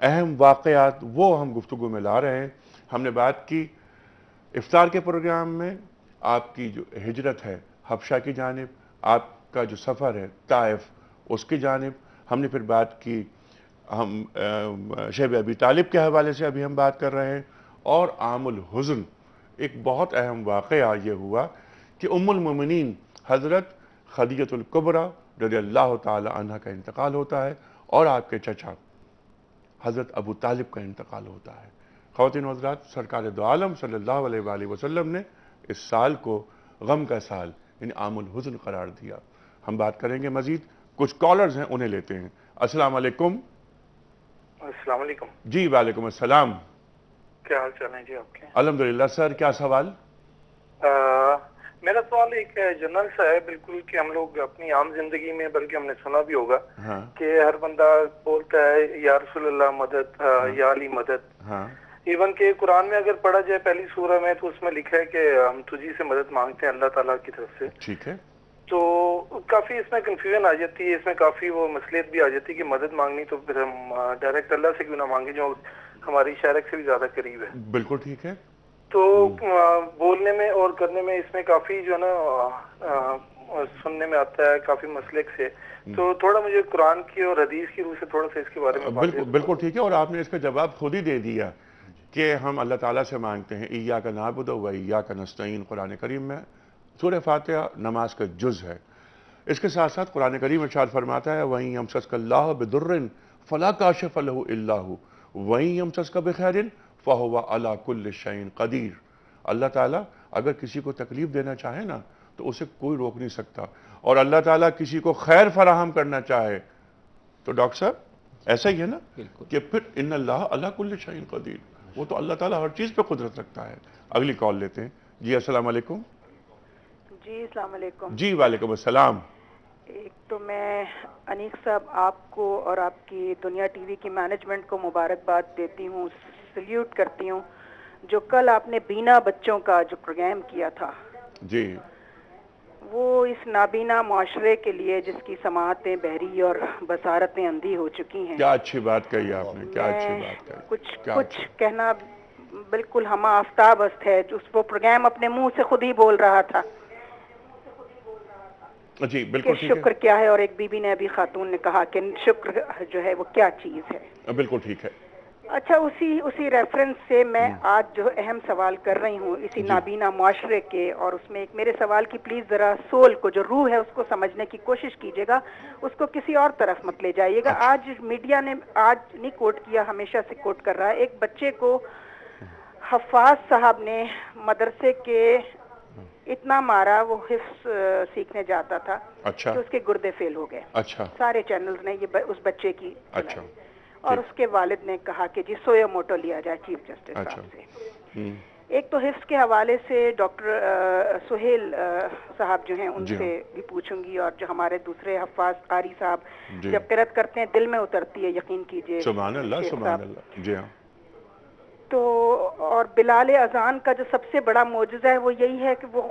اہم واقعات، وہ ہم گفتگو میں لا رہے ہیں. ہم نے بات کی افطار کے پروگرام میں آپ کی جو ہجرت ہے حبشہ کی جانب، آپ کا جو سفر ہے طائف اس کی جانب. ہم نے پھر بات کی ہم شیب ابی طالب کے حوالے سے ابھی ہم بات کر رہے ہیں. اور عام الحزن ایک بہت اہم واقعہ یہ ہوا کہ ام المومنین حضرت خدیجہ الکبریٰ رضی اللہ تعالی عنہ کا انتقال ہوتا ہے اور آپ کے چچا حضرت ابو طالب کا انتقال ہوتا ہے. خواتین و حضرات، سرکار دو عالم صلی اللہ علیہ وآلہ وسلم نے اس سال کو غم کا سال یعنی عام الحزن قرار دیا. ہم بات کریں گے مزید. کچھ کالرز ہیں، انہیں لیتے ہیں. السلام علیکم. السلام علیکم. جی وعلیکم السلام. کیا حال چال ہے جی آپ کے؟ الحمدللہ. سر کیا سوال؟ میرا سوال ایک جنرل سا ہے بالکل، کہ ہم لوگ اپنی عام زندگی میں، بلکہ ہم نے سنا بھی ہوگا کہ ہر بندہ بولتا ہے یا رسول اللہ مدد، یا علی مدد. ایون کہ قرآن میں اگر پڑھا جائے پہلی سورہ میں تو اس میں لکھا ہے کہ ہم تجھی سے مدد مانگتے ہیں اللہ تعالیٰ کی طرف سے. ٹھیک ہے. تو کافی اس میں کنفیوژن آ جاتی ہے، اس میں کافی وہ مصلیحت بھی آ جاتی ہے کہ مدد مانگنی تو پھر ہم ڈائریکٹ اللہ سے کیوں نہ مانگے جو ہماری شارک سے بھی زیادہ قریب ہے. بالکل ٹھیک ہے. تو بولنے میں اور کرنے میں اس میں کافی جو ہے نا سننے میں آتا ہے کافی مسلک سے. تو تھوڑا مجھے قرآن کی اور حدیث کی روح سے تھوڑا سا اس کے بارے میں بالکل ٹھیک ہے. اور آپ نے اس کا جواب خود ہی دے دیا کہ ہم اللہ تعالیٰ سے مانگتے ہیں. ایاک نعبد و ایاک نستعین قرآن کریم میں سورہ فاتحہ نماز کا جز ہے. اس کے ساتھ ساتھ قرآن کریم ارشاد فرماتا ہے وَإِن يَمْسَسْكَ اللَّهُ بِضُرٍّ فَلَا كَاشِفَ لَهُ إِلَّا هُوَ وَإِن يَمْسَسْكَ بِخَيْرٍ فَهُوَ عَلَى كُلِّ شَيْءٍ قَدِيرٌ. اللہ تعالیٰ اگر کسی کو تکلیف دینا چاہے نا تو اسے کوئی روک نہیں سکتا، اور اللہ تعالیٰ کسی کو خیر فراہم کرنا چاہے تو ڈاکٹر صاحب ایسا ہی ہے نا کہ پھر ان اللہ علی کل شیء قدیر، وہ تو اللہ تعالیٰ ہر چیز پہ قدرت رکھتا ہے. اگلی کال لیتے ہیں. جی السلام علیکم. جی السلام علیکم. جی وعلیکم السلام. ایک تو میں انیق صاحب آپ کو اور آپ کی دنیا ٹی وی کی مینجمنٹ کو مبارکباد دیتی ہوں، سلیوٹ کرتی ہوں. جو کل آپ نے بینا بچوں کا جو پروگرام کیا تھا، جی وہ اس نابینا معاشرے کے لیے جس کی سماعتیں بہری اور بصارتیں اندھی ہو چکی ہیں. کیا اچھی بات کہی آپ نے، کیا اچھی بات کہی. کچھ کہنا بالکل ہمہ آفتاب است ہے. وہ پروگرام اپنے منہ سے خود ہی بول رہا تھا. جی بالکل ٹھیک ہے. شکر کیا ہے، اور ایک بی بی نے ابھی خاتون نے کہا کہ شکر جو ہے وہ کیا چیز ہے. بالکل ٹھیک ہے. اچھا، اسی ریفرنس سے میں آج جو اہم سوال کر رہی ہوں اسی نابینا معاشرے کے، اور اس میں ایک میرے سوال کی پلیز ذرا سول کو جو روح ہے اس کو سمجھنے کی کوشش کیجیے گا، اس کو کسی اور طرف مت لے جائیے گا. آج میڈیا نے آج نہیں کوٹ کیا، ہمیشہ سے کوٹ کر رہا ہے. ایک بچے کو حفاظ صاحب نے مدرسے کے اتنا مارا، وہ حفظ سیکھنے جاتا تھا کہ اس کے گردے فیل ہو گئے. سارے چینلز نے یہ اس بچے کی اور اس کے والد نے کہا کہ جی سویا موٹو لیا جائے چیف جسٹس صاحب سے. ایک تو حفظ کے حوالے سے ڈاکٹر سہیل صاحب جو ہیں ان سے بھی پوچھوں گی، اور جو ہمارے دوسرے حفاظ قاری صاحب جب قرأت کرتے ہیں دل میں اترتی ہے، یقین کیجئے. سبحان اللہ سبحان اللہ. جی ہاں. تو اور بلال اذان کا جو سب سے بڑا معجزہ ہے وہ یہی ہے کہ وہ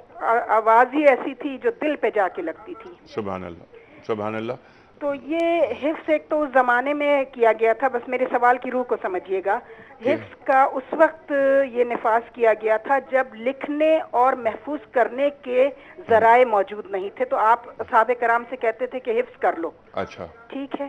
آواز ہی ایسی تھی جو دل پہ جا کے لگتی تھی. سبحان اللہ سبحان اللہ. تو یہ حفظ ایک تو اس زمانے میں کیا گیا تھا، بس میرے سوال کی روح کو سمجھیے گا. حفظ کا اس وقت یہ نفاذ کیا گیا تھا جب لکھنے اور محفوظ کرنے کے ذرائع موجود نہیں تھے، تو آپ صحابہ کرام سے کہتے تھے کہ حفظ کر لو. اچھا ٹھیک ہے.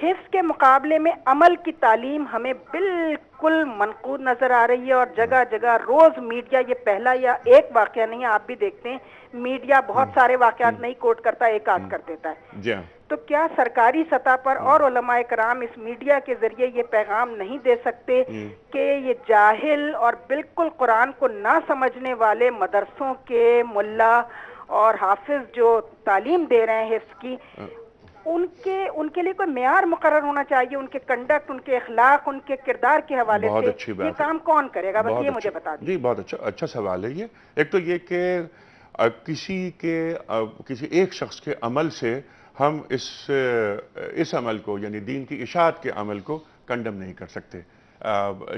حفظ کے مقابلے میں عمل کی تعلیم ہمیں بالکل منقود نظر آ رہی ہے، اور جگہ جگہ روز میڈیا، یہ پہلا یا ایک واقعہ نہیں ہے، آپ بھی دیکھتے ہیں میڈیا بہت سارے واقعات نہیں کوٹ کرتا، ایک آدھ کر دیتا ہے. تو کیا سرکاری سطح پر اور علماء کرام اس میڈیا کے ذریعے یہ پیغام نہیں دے سکتے کہ یہ جاہل اور بالکل قرآن کو نہ سمجھنے والے مدرسوں کے ملا اور حافظ جو تعلیم دے رہے ہیں حفظ کی، ان کے لیے کوئی معیار مقرر ہونا چاہیے، ان کے کنڈکٹ، ان کے اخلاق، ان کے کردار کے حوالے سے یہ کام کون کرے گا؟ بس یہ مجھے بتا دیجیے. جی بہت اچھا سوال ہے یہ. ایک تو یہ کہ کسی ایک شخص کے عمل سے ہم اس عمل کو، یعنی دین کی اشاعت کے عمل کو کنڈم نہیں کر سکتے.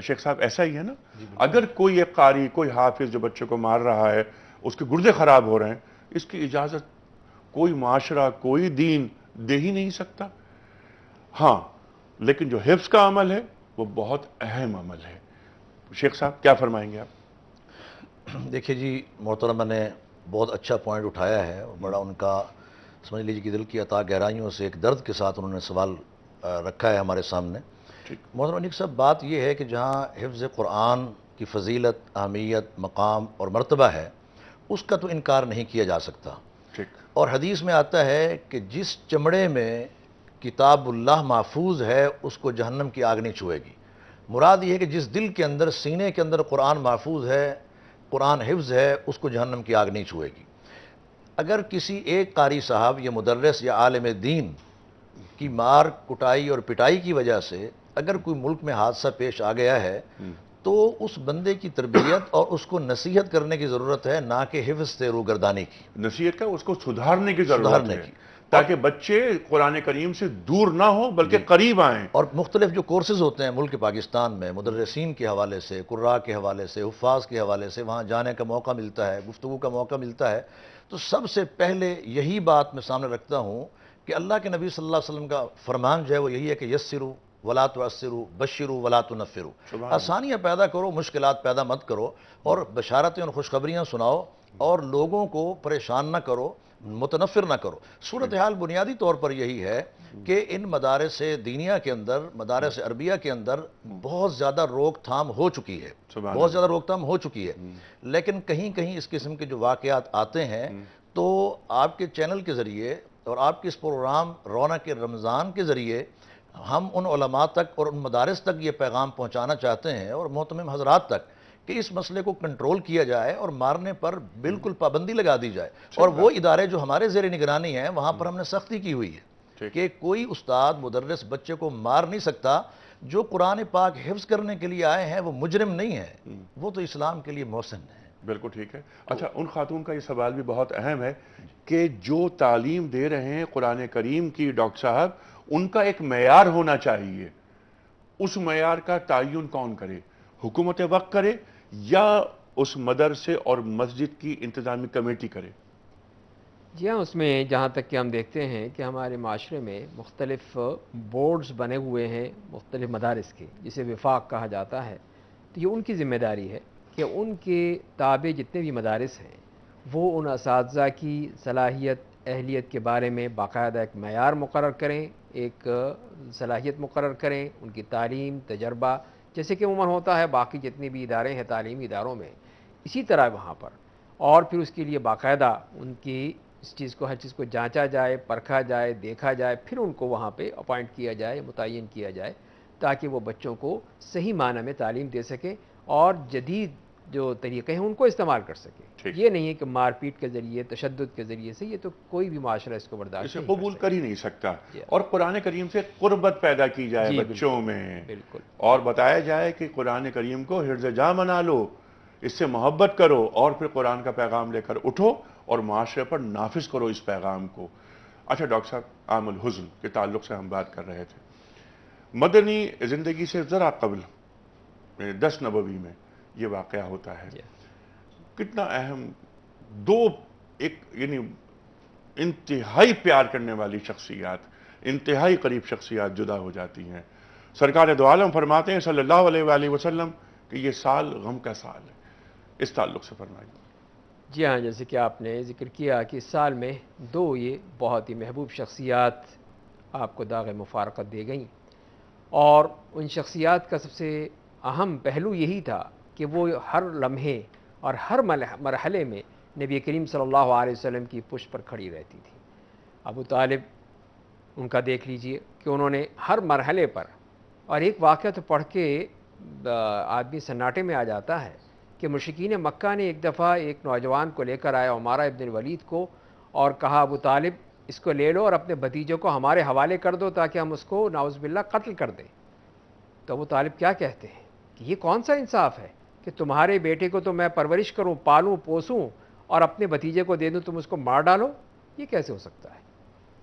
شیخ صاحب ایسا ہی ہے نا؟ اگر کوئی ایک قاری، کوئی حافظ جو بچے کو مار رہا ہے، اس کے گردے خراب ہو رہے ہیں، اس کی اجازت کوئی معاشرہ، کوئی دین دے ہی نہیں سکتا. ہاں لیکن جو حفظ کا عمل ہے وہ بہت اہم عمل ہے. شیخ صاحب کیا فرمائیں گے آپ؟ دیکھیے جی محترمہ نے بہت اچھا پوائنٹ اٹھایا ہے، بڑا ان کا سمجھ لیجیے کہ دل کی عطا گہرائیوں سے ایک درد کے ساتھ انہوں نے سوال رکھا ہے ہمارے سامنے. محترمہ نیک صاحب، بات یہ ہے کہ جہاں حفظ قرآن کی فضیلت، اہمیت، مقام اور مرتبہ ہے، اس کا تو انکار نہیں کیا جا سکتا. اور حدیث میں آتا ہے کہ جس چمڑے میں کتاب اللہ محفوظ ہے اس کو جہنم کی آگ نہیں چھوئے گی. مراد یہ ہے کہ جس دل کے اندر، سینے کے اندر قرآن محفوظ ہے، قرآن حفظ ہے، اس کو جہنم کی آگ نہیں چھوئے گی. اگر کسی ایک قاری صاحب یا مدرس یا عالم دین کی مار کٹائی اور پٹائی کی وجہ سے اگر کوئی ملک میں حادثہ پیش آ گیا ہے تو اس بندے کی تربیت اور اس کو نصیحت کرنے کی ضرورت ہے، نہ کہ حفظ سے روگردانی کی. نصیحت کا اس کو سدھارنے کی ضرورت ہے تاکہ بچے قرآن کریم سے دور نہ ہوں بلکہ قریب آئیں. اور مختلف جو کورسز ہوتے ہیں ملک پاکستان میں، مدرسین کے حوالے سے، قراء کے حوالے سے، حفاظ کے حوالے سے، وہاں جانے کا موقع ملتا ہے، گفتگو کا موقع ملتا ہے، تو سب سے پہلے یہی بات میں سامنے رکھتا ہوں کہ اللہ کے نبی صلی اللہ علیہ وسلم کا فرمان جو ہے وہ یہی ہے کہ یسروا ولا تعسروا بشروا ولا تنفروا. آسانیاں پیدا کرو، مشکلات پیدا مت کرو، اور بشارتیں اور خوشخبریاں سناؤ، اور لوگوں کو پریشان نہ کرو، متنفر نہ کرو. صورتحال بنیادی طور پر یہی ہے کہ ان مدارس دینیہ کے اندر، مدارس عربیہ کے اندر بہت زیادہ روک تھام ہو چکی ہے، بہت زیادہ روک تھام ہو چکی ہے. لیکن کہیں کہیں اس قسم کے جو واقعات آتے ہیں تو آپ کے چینل کے ذریعے اور آپ کے اس پروگرام رونق رمضان کے ذریعے ہم ان علماء تک اور ان مدارس تک یہ پیغام پہنچانا چاہتے ہیں اور محترم حضرات تک کہ اس مسئلے کو کنٹرول کیا جائے اور مارنے پر بالکل پابندی لگا دی جائے. اور وہ ادارے جو ہمارے زیر نگرانی ہیں وہاں پر ہم نے سختی کی ہوئی ہے کہ کوئی استاد مدرس بچے کو مار نہیں سکتا. جو قرآن پاک حفظ کرنے کے لیے آئے ہیں وہ مجرم نہیں ہے، وہ تو اسلام کے لیے محسن ہے. بالکل ٹھیک ہے. اچھا، ان خاتون کا یہ سوال بھی بہت اہم ہے کہ جو تعلیم دے رہے ہیں قرآن کریم کی ڈاکٹر صاحب، ان کا ایک معیار ہونا چاہیے. اس معیار کا تعین کون کرے؟ حکومت وقت کرے یا اس مدرسے اور مسجد کی انتظامی کمیٹی کرے؟ جی ہاں، اس میں جہاں تک کہ ہم دیکھتے ہیں کہ ہمارے معاشرے میں مختلف بورڈز بنے ہوئے ہیں مختلف مدارس کے، جسے وفاق کہا جاتا ہے. تو یہ ان کی ذمہ داری ہے کہ ان کے تابع جتنے بھی مدارس ہیں وہ ان اساتذہ کی صلاحیت، اہلیت کے بارے میں باقاعدہ ایک معیار مقرر کریں، ایک صلاحیت مقرر کریں، ان کی تعلیم، تجربہ، جیسے کہ عموماً ہوتا ہے باقی جتنے بھی ادارے ہیں تعلیمی اداروں میں، اسی طرح وہاں پر. اور پھر اس کے لیے باقاعدہ ان کی اس چیز کو، ہر چیز کو جانچا جائے، پرکھا جائے، دیکھا جائے، پھر ان کو وہاں پہ اپوائنٹ کیا جائے، متعین کیا جائے، تاکہ وہ بچوں کو صحیح معنی میں تعلیم دے سکیں اور جدید جو طریقے ہیں ان کو استعمال کر سکیں. یہ نہیں ہے کہ مار پیٹ کے ذریعے، تشدد کے ذریعے سے، یہ تو کوئی بھی معاشرہ اس کو برداشت اسے قبول کر ہی نہیں سکتا. اور قرآن کریم سے قربت پیدا کی جائے بچوں میں، بالکل، اور بتایا جائے کہ قرآن کریم کو حرز جاں بنا لو، اس سے محبت کرو، اور پھر قرآن کا پیغام لے کر اٹھو اور معاشرے پر نافذ کرو اس پیغام کو. اچھا ڈاکٹر صاحب، عام الحزن کے تعلق سے ہم بات کر رہے تھے. مدنی زندگی سے ذرا قبل 10 نبوی میں یہ واقعہ ہوتا ہے. کتنا اہم دو، ایک یعنی انتہائی پیار کرنے والی شخصیات، انتہائی قریب شخصیات جدا ہو جاتی ہیں. سرکار دو عالم فرماتے ہیں صلی اللہ علیہ وآلہ وسلم کہ یہ سال غم کا سال ہے. اس تعلق سے فرمائیے. جی ہاں، جیسے کہ آپ نے ذکر کیا کہ اس سال میں دو یہ بہت ہی محبوب شخصیات آپ کو داغ مفارقت دے گئیں، اور ان شخصیات کا سب سے اہم پہلو یہی تھا کہ وہ ہر لمحے اور ہر مرحلے میں نبی کریم صلی اللہ علیہ وسلم کی پشت پر کھڑی رہتی تھی۔ ابو طالب ان کا دیکھ لیجئے کہ انہوں نے ہر مرحلے پر، اور ایک واقعہ تو پڑھ کے آدمی سناٹے میں آ جاتا ہے کہ مشرکین مکہ نے ایک دفعہ ایک نوجوان کو لے کر آیا، عمارہ ابن الولید کو، اور کہا ابو طالب اس کو لے لو اور اپنے بھتیجے کو ہمارے حوالے کر دو تاکہ ہم اس کو نعوذ باللہ قتل کر دیں۔ تو ابو طالب کیا کہتے ہیں کہ یہ کون سا انصاف ہے کہ تمہارے بیٹے کو تو میں پرورش کروں، پالوں، پوسوں، اور اپنے بھتیجے کو دے دوں، تم اس کو مار ڈالو؟ یہ کیسے ہو سکتا ہے؟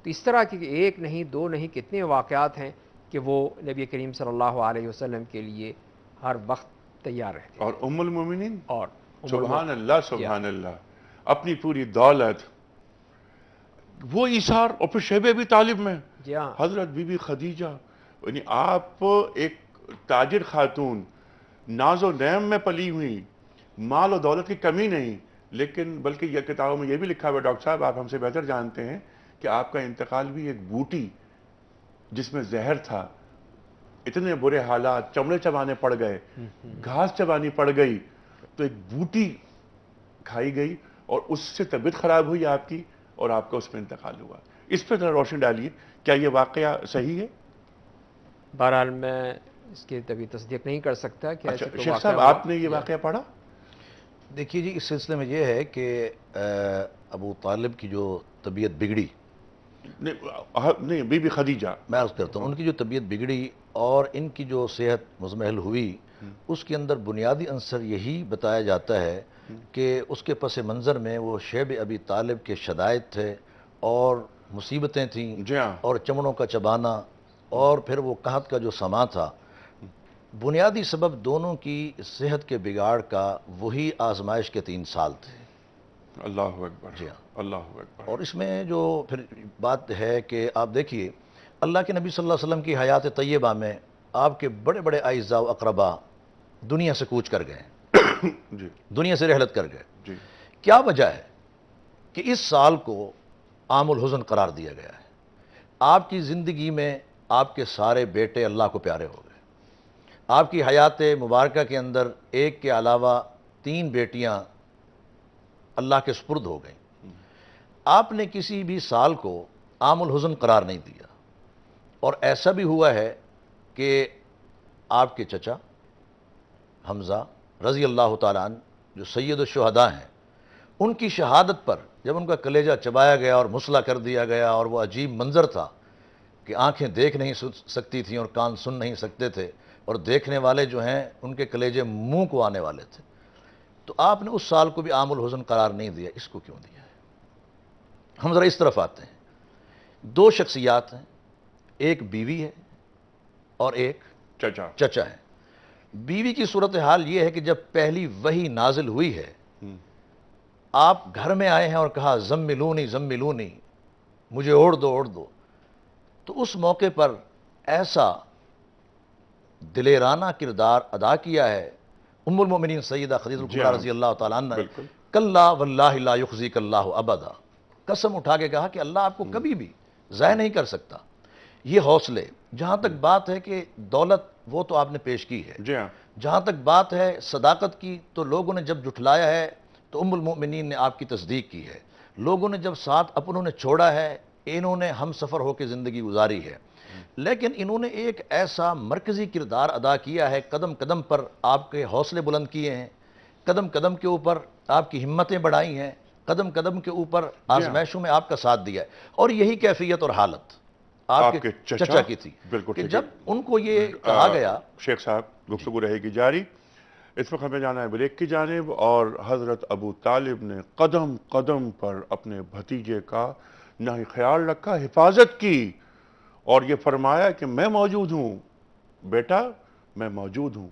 تو اس طرح کی ایک نہیں دو نہیں کتنے واقعات ہیں کہ وہ نبی کریم صلی اللہ علیہ وسلم کے لیے ہر وقت تیار رہتے۔ اور ام المومنین، اور سبحان اللہ سبحان اللہ، اپنی پوری دولت، وہ ایثار، اور پھر شیب ابی طالب میں جی ہاں، حضرت بی بی خدیجہ، یعنی آپ ایک تاجر خاتون، ناز و نعم میں پلی ہوئی، مال و دولت کی کمی نہیں، لیکن بلکہ یہ کتابوں میں یہ بھی لکھا ہوا، ڈاکٹر صاحب آپ ہم سے بہتر جانتے ہیں کہ آپ کا انتقال بھی ایک بوٹی جس میں زہر تھا، اتنے برے حالات، چمڑے چبانے پڑ گئے، گھاس چبانی پڑ گئی، تو ایک بوٹی کھائی گئی اور اس سے طبیعت خراب ہوئی آپ کی، اور آپ کا اس میں انتقال ہوا۔ اس پہ ذرا روشنی ڈالیے، کیا یہ واقعہ صحیح ہے؟ بہرحال میں اس کی طبی تصدیق نہیں کر سکتا کہ ایسے کوئی شیخ واقعہ صاحب ہوا۔ آپ نے یہ واقعہ پڑھا؟ دیکھیے جی، اس سلسلے میں یہ ہے کہ ابو طالب کی جو طبیعت بگڑی، نہیں بی بی خدیجہ، میں عرض کرتا ہوں، ان کی جو طبیعت بگڑی اور ان کی جو صحت مزمحل ہوئی، اس کے اندر بنیادی عنصر یہی بتایا جاتا ہے کہ اس کے پس منظر میں وہ شیب ابی طالب کے شدائد تھے، اور مصیبتیں تھیں، اور چمڑوں کا چبانا، اور پھر وہ قحط کا جو سما تھا۔ بنیادی سبب دونوں کی صحت کے بگاڑ کا وہی آزمائش کے 3 سال تھے۔ اللہ اکبر، جی ہاں، اللہ اکبر۔ اور اس میں جو پھر بات ہے کہ آپ دیکھیے، اللہ کے نبی صلی اللہ علیہ وسلم کی حیات طیبہ میں آپ کے بڑے بڑے اعزاء و اقربا دنیا سے کوچ کر گئے، جی، دنیا سے رحلت کر گئے۔ جی، کیا وجہ ہے کہ اس سال کو عام الحزن قرار دیا گیا ہے؟ آپ کی زندگی میں آپ کے سارے بیٹے اللہ کو پیارے ہو گئے، آپ کی حیات مبارکہ کے اندر ایک کے علاوہ 3 بیٹیاں اللہ کے سپرد ہو گئیں۔ آپ نے کسی بھی سال کو عام الحزن قرار نہیں دیا، اور ایسا بھی ہوا ہے کہ آپ کے چچا حمزہ رضی اللہ تعالیٰ عنہ جو سید الشہداء ہیں، ان کی شہادت پر جب ان کا کلیجہ چبایا گیا اور مسلح کر دیا گیا، اور وہ عجیب منظر تھا کہ آنکھیں دیکھ نہیں سکتی تھیں اور کان سن نہیں سکتے تھے، اور دیکھنے والے جو ہیں ان کے کلیجے منہ کو آنے والے تھے، تو آپ نے اس سال کو بھی عام الحزن قرار نہیں دیا۔ اس کو کیوں دیا ہے؟ ہم ذرا اس طرف آتے ہیں۔ 2 شخصیات ہیں، ایک بیوی ہے اور ایک چچا ہے۔ بیوی کی صورتحال یہ ہے کہ جب پہلی وحی نازل ہوئی ہے، آپ گھر میں آئے ہیں اور کہا زملونی زملونی، مجھے اوڑھ دو اوڑھ دو، تو اس موقع پر ایسا دلیرانہ کردار ادا کیا ہے ام المؤمنین سیدہ خدیجہ الکبریٰ رضی اللہ تعالیٰ عنہ نے، کلا واللہ لا یخزیک اللہ ابدا، قسم اٹھا کے کہا کہ اللہ آپ کو کبھی بھی ضائع نہیں کر سکتا۔ یہ حوصلے، جہاں تک بات ہے کہ دولت وہ تو آپ نے پیش کی ہے، جہاں تک بات ہے صداقت کی، تو لوگوں نے جب جھٹلایا ہے تو ام المؤمنین نے آپ کی تصدیق کی ہے، لوگوں نے جب ساتھ اپنوں نے چھوڑا ہے، انہوں نے ہم سفر ہو کے زندگی گزاری ہے، لیکن انہوں نے ایک ایسا مرکزی کردار ادا کیا ہے، قدم قدم پر آپ کے حوصلے بلند کیے ہیں، قدم قدم کے اوپر آپ کی ہمتیں بڑھائی ہیں، قدم قدم کے اوپر آزمائشوں میں آپ کا ساتھ دیا ہے، اور یہی کیفیت اور حالت آپ کے چچا کی تھی کہ جب ان کو یہ کہا گیا۔ شیخ صاحب گفتگو رہے گی جاری، اس وقت ہمیں جانا ہے بریک کی جانب، اور حضرت ابو طالب نے قدم قدم پر اپنے بھتیجے کا نہ ہی خیال رکھا، حفاظت کی، اور یہ فرمایا کہ میں موجود ہوں بیٹا، میں موجود ہوں،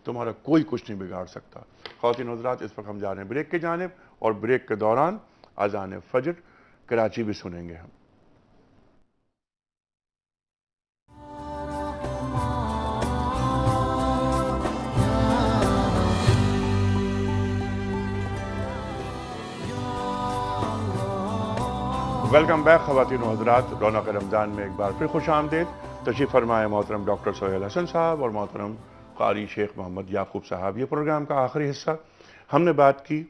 تمہارا کوئی کچھ نہیں بگاڑ سکتا۔ خواتین حضرات، اس وقت ہم جا رہے ہیں بریک کی جانب، اور بریک کے دوران اذان فجر کراچی بھی سنیں گے ہم۔ ویلکم بیک خواتین و حضرات، رونق رمضان میں ایک بار پھر خوش آمدید. تشریف فرمائے محترم ڈاکٹر سہیل حسن صاحب اور محترم قاری شیخ محمد یعقوب صاحب. یہ پروگرام کا آخری حصہ ہم نے بات کی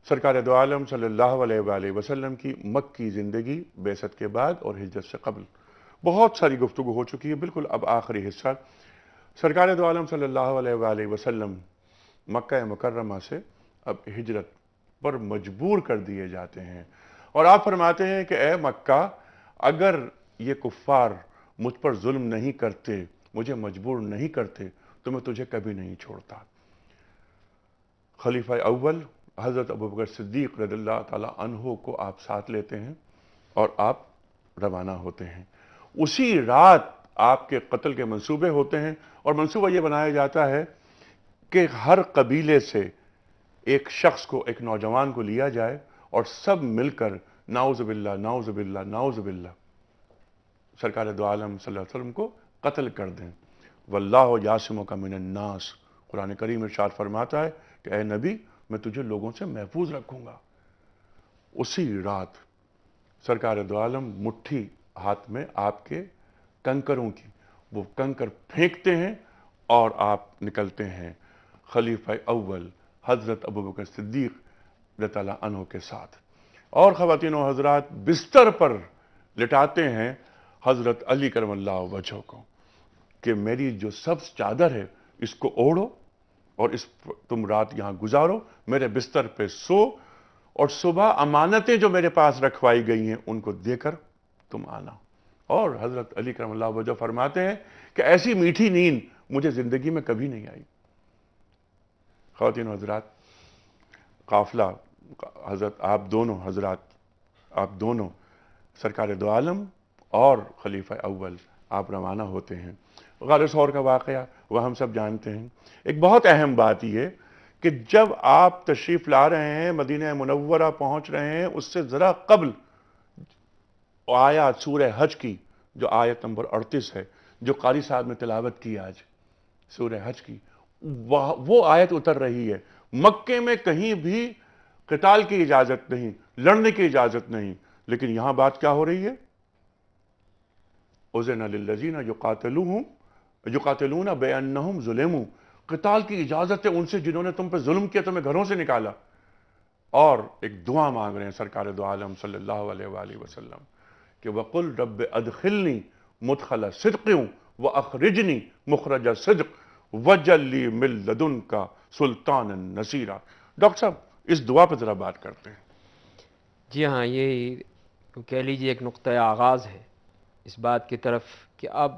سرکار دو عالم صلی اللہ علیہ وآلہ وسلم کی مکی زندگی بعثت کے بعد اور ہجرت سے قبل. بہت ساری گفتگو ہو چکی ہے. بالکل اب آخری حصہ سرکار دو عالم صلی اللہ علیہ وآلہ وسلم مکہ مکرمہ سے اب ہجرت پر مجبور کر دیے جاتے ہیں، اور آپ فرماتے ہیں کہ اے مکہ، اگر یہ کفار مجھ پر ظلم نہیں کرتے، مجھے مجبور نہیں کرتے، تو میں تجھے کبھی نہیں چھوڑتا. خلیفہ اول حضرت ابوبکر صدیق رضی اللہ تعالی عنہ کو آپ ساتھ لیتے ہیں اور آپ روانہ ہوتے ہیں. اسی رات آپ کے قتل کے منصوبے ہوتے ہیں، اور منصوبہ یہ بنایا جاتا ہے کہ ہر قبیلے سے ایک شخص کو، ایک نوجوان کو لیا جائے اور سب مل کر نعوذ باللہ نعوذ باللہ نعوذ باللہ سرکار دو عالم صلی اللہ علیہ وسلم کو قتل کر دیں. واللہ یعصمک من الناس، قرآن کریم ارشاد فرماتا ہے کہ اے نبی، میں تجھے لوگوں سے محفوظ رکھوں گا. اسی رات سرکار دو عالم مٹھی ہاتھ میں آپ کے کنکروں کی، وہ کنکر پھینکتے ہیں اور آپ نکلتے ہیں خلیفہ اول حضرت ابوبکر صدیق رضی اللہ عنہ کے ساتھ. اور خواتین و حضرات بستر پر لٹاتے ہیں حضرت علی کرم اللہ وجہہ کو کہ میری جو سبز چادر ہے اس کو اوڑھو اور تم رات یہاں گزارو، میرے بستر پہ سو، اور صبح امانتیں جو میرے پاس رکھوائی گئی ہیں ان کو دے کر تم آنا. اور حضرت علی کرم اللہ وجہہ فرماتے ہیں کہ ایسی میٹھی نیند مجھے زندگی میں کبھی نہیں آئی. خواتین و حضرات، قافلہ حضرت آپ دونوں سرکار دو عالم اور خلیفہ اول آپ روانہ ہوتے ہیں. غار ثور کا واقعہ وہ ہم سب جانتے ہیں. ایک بہت اہم بات یہ کہ جب آپ تشریف لا رہے ہیں، مدینہ منورہ پہنچ رہے ہیں، اس سے ذرا قبل آیات سورہ حج کی، جو آیت نمبر 38 ہے، جو قاری صاحب نے تلاوت کی آج سورہ حج کی، وہ آیت اتر رہی ہے. مکے میں کہیں بھی قتال کی اجازت نہیں، لڑنے کی اجازت نہیں، لیکن یہاں بات کیا ہو رہی ہے؟ اذن للذین یقاتلون بانہم ظلموا، قتال کی اجازت ہے ان سے جنہوں نے تم پہ ظلم کیا، تمہیں گھروں سے نکالا. اور ایک دعا مانگ رہے ہیں سرکار دو عالم صلی اللہ علیہ وآلہ وسلم کہ وَقُلْ رَبِّ أَدْخِلْنِي مُدْخَلَ صِدْقٍ وَأَخْرِجْنِي مُخْرَجَ صِدْقٍ وَاجْعَل لِّي مِن لَّدُنْكَ سُلْطَانًا نَصِيرًا. ڈاکٹر صاحب اس دعا پہ ذرا بات کرتے ہیں. جی ہاں، یہ کہہ لیجیے ایک نقطۂ آغاز ہے اس بات کی طرف کہ اب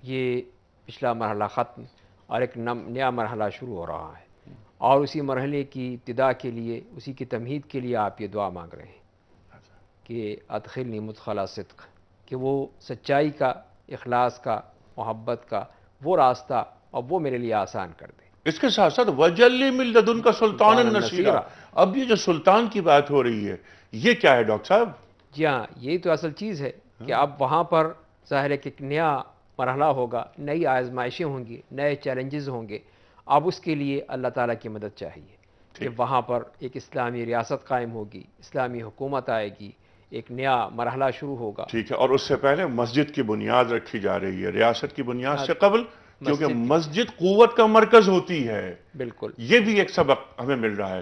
یہ پچھلا مرحلہ ختم اور ایک نیا مرحلہ شروع ہو رہا ہے، اور اسی مرحلے کی ابتدا کے لیے، اسی کی تمہید کے لیے آپ یہ دعا مانگ رہے ہیں کہ ادخلنی مدخل صدق، کہ وہ سچائی کا، اخلاص کا، محبت کا وہ راستہ اور وہ میرے لیے آسان کر دے. اس کے ساتھ ساتھ وَاجْعَل لِّي مِن لَّدُنْكَ سُلْطَانًا نَصِيرًا. اب یہ جو سلطان کی بات ہو رہی ہے یہ کیا ہے ڈاکٹر صاحب؟ جی ہاں، یہی تو اصل چیز ہے کہ اب وہاں پر ظاہر ہے کہ ایک نیا مرحلہ ہوگا، نئی آزمائشیں ہوں گی، نئے چیلنجز ہوں گے. اب اس کے لیے اللہ تعالیٰ کی مدد چاہیے کہ وہاں پر ایک اسلامی ریاست قائم ہوگی، اسلامی حکومت آئے گی، ایک نیا مرحلہ شروع ہوگا. ٹھیک ہے، اور اس سے پہلے مسجد کی بنیاد رکھی جا رہی ہے، ریاست کی بنیاد سے قبل، کیونکہ مسجد قوت کا مرکز ہوتی ہے. بالکل، یہ بھی ایک سبق ہمیں مل رہا ہے.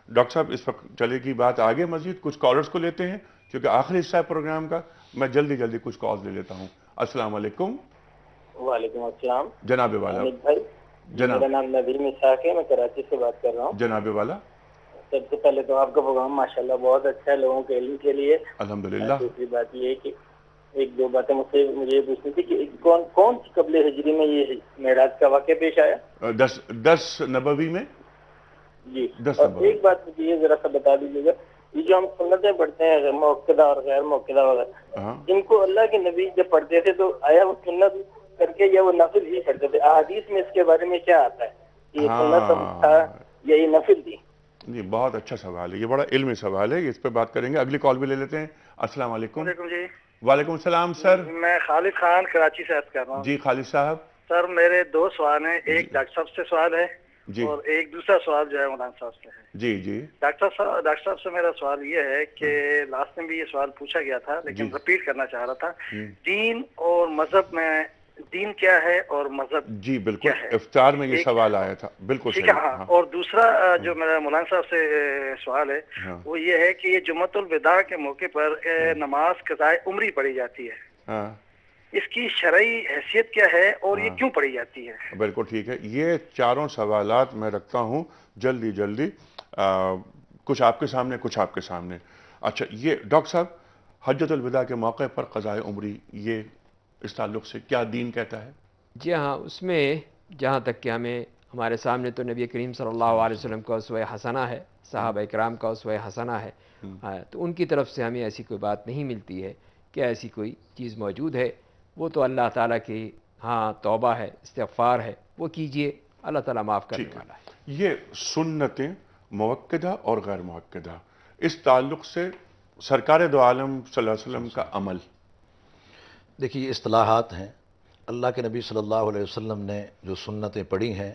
ڈاکٹر صاحب اس وقت چلے گی بات آگے مزید، کچھ کالرز کو لیتے ہیں کیونکہ آخری حصہ ہے پروگرام کا. میں جلدی کچھ کالز لے لیتا ہوں. السلام علیکم. وعلیکم السلام جناب والا. بھائی، جناب، میرا نام ندیم اسحاق ہے، میں کراچی سے بات کر رہا ہوں. جناب والا، سب سے پہلے تو آپ کا پروگرام ماشاءاللہ بہت اچھا ہے لوگوں کے علم کے لیے. الحمدللہ. دوسری بات یہ ہے کہ ایک دو باتیں مجھے یہ پوچھنی تھی کہ کون سی قبل ہجری میں یہ معراج کا واقعہ پیش آیا؟ 10 نبوی میں. جی، اور ایک بات مجھے یہ ذرا سا بتا دیجیے گا، یہ جو ہم سنتیں پڑھتے ہیں موقدہ اور غیر موقدہ وغیرہ، ان کو اللہ کے نبی جب پڑھتے تھے تو آیا وہ سنت کر کے یا وہ نفل ہی پڑھتے تھے؟ احادیث میں اس کے بارے میں کیا آتا ہے کہ یہ سنت تھا یا یہ نفل تھی؟ جی بہت اچھا سوال ہے، یہ بڑا علمی سوال ہے، اس پہ بات کریں گے. اگلی کال بھی لے لیتے ہیں. السلام علیکم. جی وعلیکم السلام سر. میں خالد خان کراچی سے عرض کر رہا ہوں. جی خالد صاحب. سر میرے دو سوال ہیں. ایک ڈاکٹر صاحب سے سوال ہے اور ایک دوسرا سوال جو ہے مولانا صاحب سے ہے. جی ڈاکٹر صاحب سے میرا سوال یہ ہے کہ لاسٹ میں بھی یہ سوال پوچھا گیا تھا لیکن رپیٹ کرنا چاہ رہا تھا. دین اور مذہب میں دین کیا ہے اور مذہب جی بالکل افطار میں یہ سوال آیا تھا. بالکل ٹھیک ہے. ہاں. اور دوسرا جو میرا مولانا صاحب سے سوال ہے وہ یہ ہے کہ یہ جمعۃ الوداع کے موقع پر نماز قضاء عمری پڑھی جاتی ہے. اس کی شرعی حیثیت کیا ہے اور یہ کیوں پڑھی جاتی ہے؟ بالکل ٹھیک ہے. یہ چاروں سوالات میں رکھتا ہوں جلدی کچھ آپ کے سامنے کچھ آپ کے سامنے. اچھا یہ ڈاکٹر صاحب حجۃ الوداع کے موقع پر قضاء عمری یہ اس تعلق سے کیا دین کہتا ہے؟ جی ہاں اس میں جہاں تک کہ ہمیں ہمارے سامنے تو نبی کریم صلی اللہ علیہ وسلم کا اسوہ حسنہ ہے، صحابہ کرام کا اسوہ حسنہ ہے، تو ان کی طرف سے ہمیں ایسی کوئی بات نہیں ملتی ہے کہ ایسی کوئی چیز موجود ہے. وہ تو اللہ تعالیٰ کی توبہ ہے، استغفار ہے، وہ کیجئے، اللہ تعالیٰ معاف کرنے والا ہے. یہ سنتیں موقدہ اور غیر موقدہ اس تعلق سے سرکار دو عالم صلی اللہ علیہ وسلم کا عمل. دیکھیے یہ اصطلاحات ہیں. اللہ کے نبی صلی اللہ علیہ وسلم نے جو سنتیں پڑھی ہیں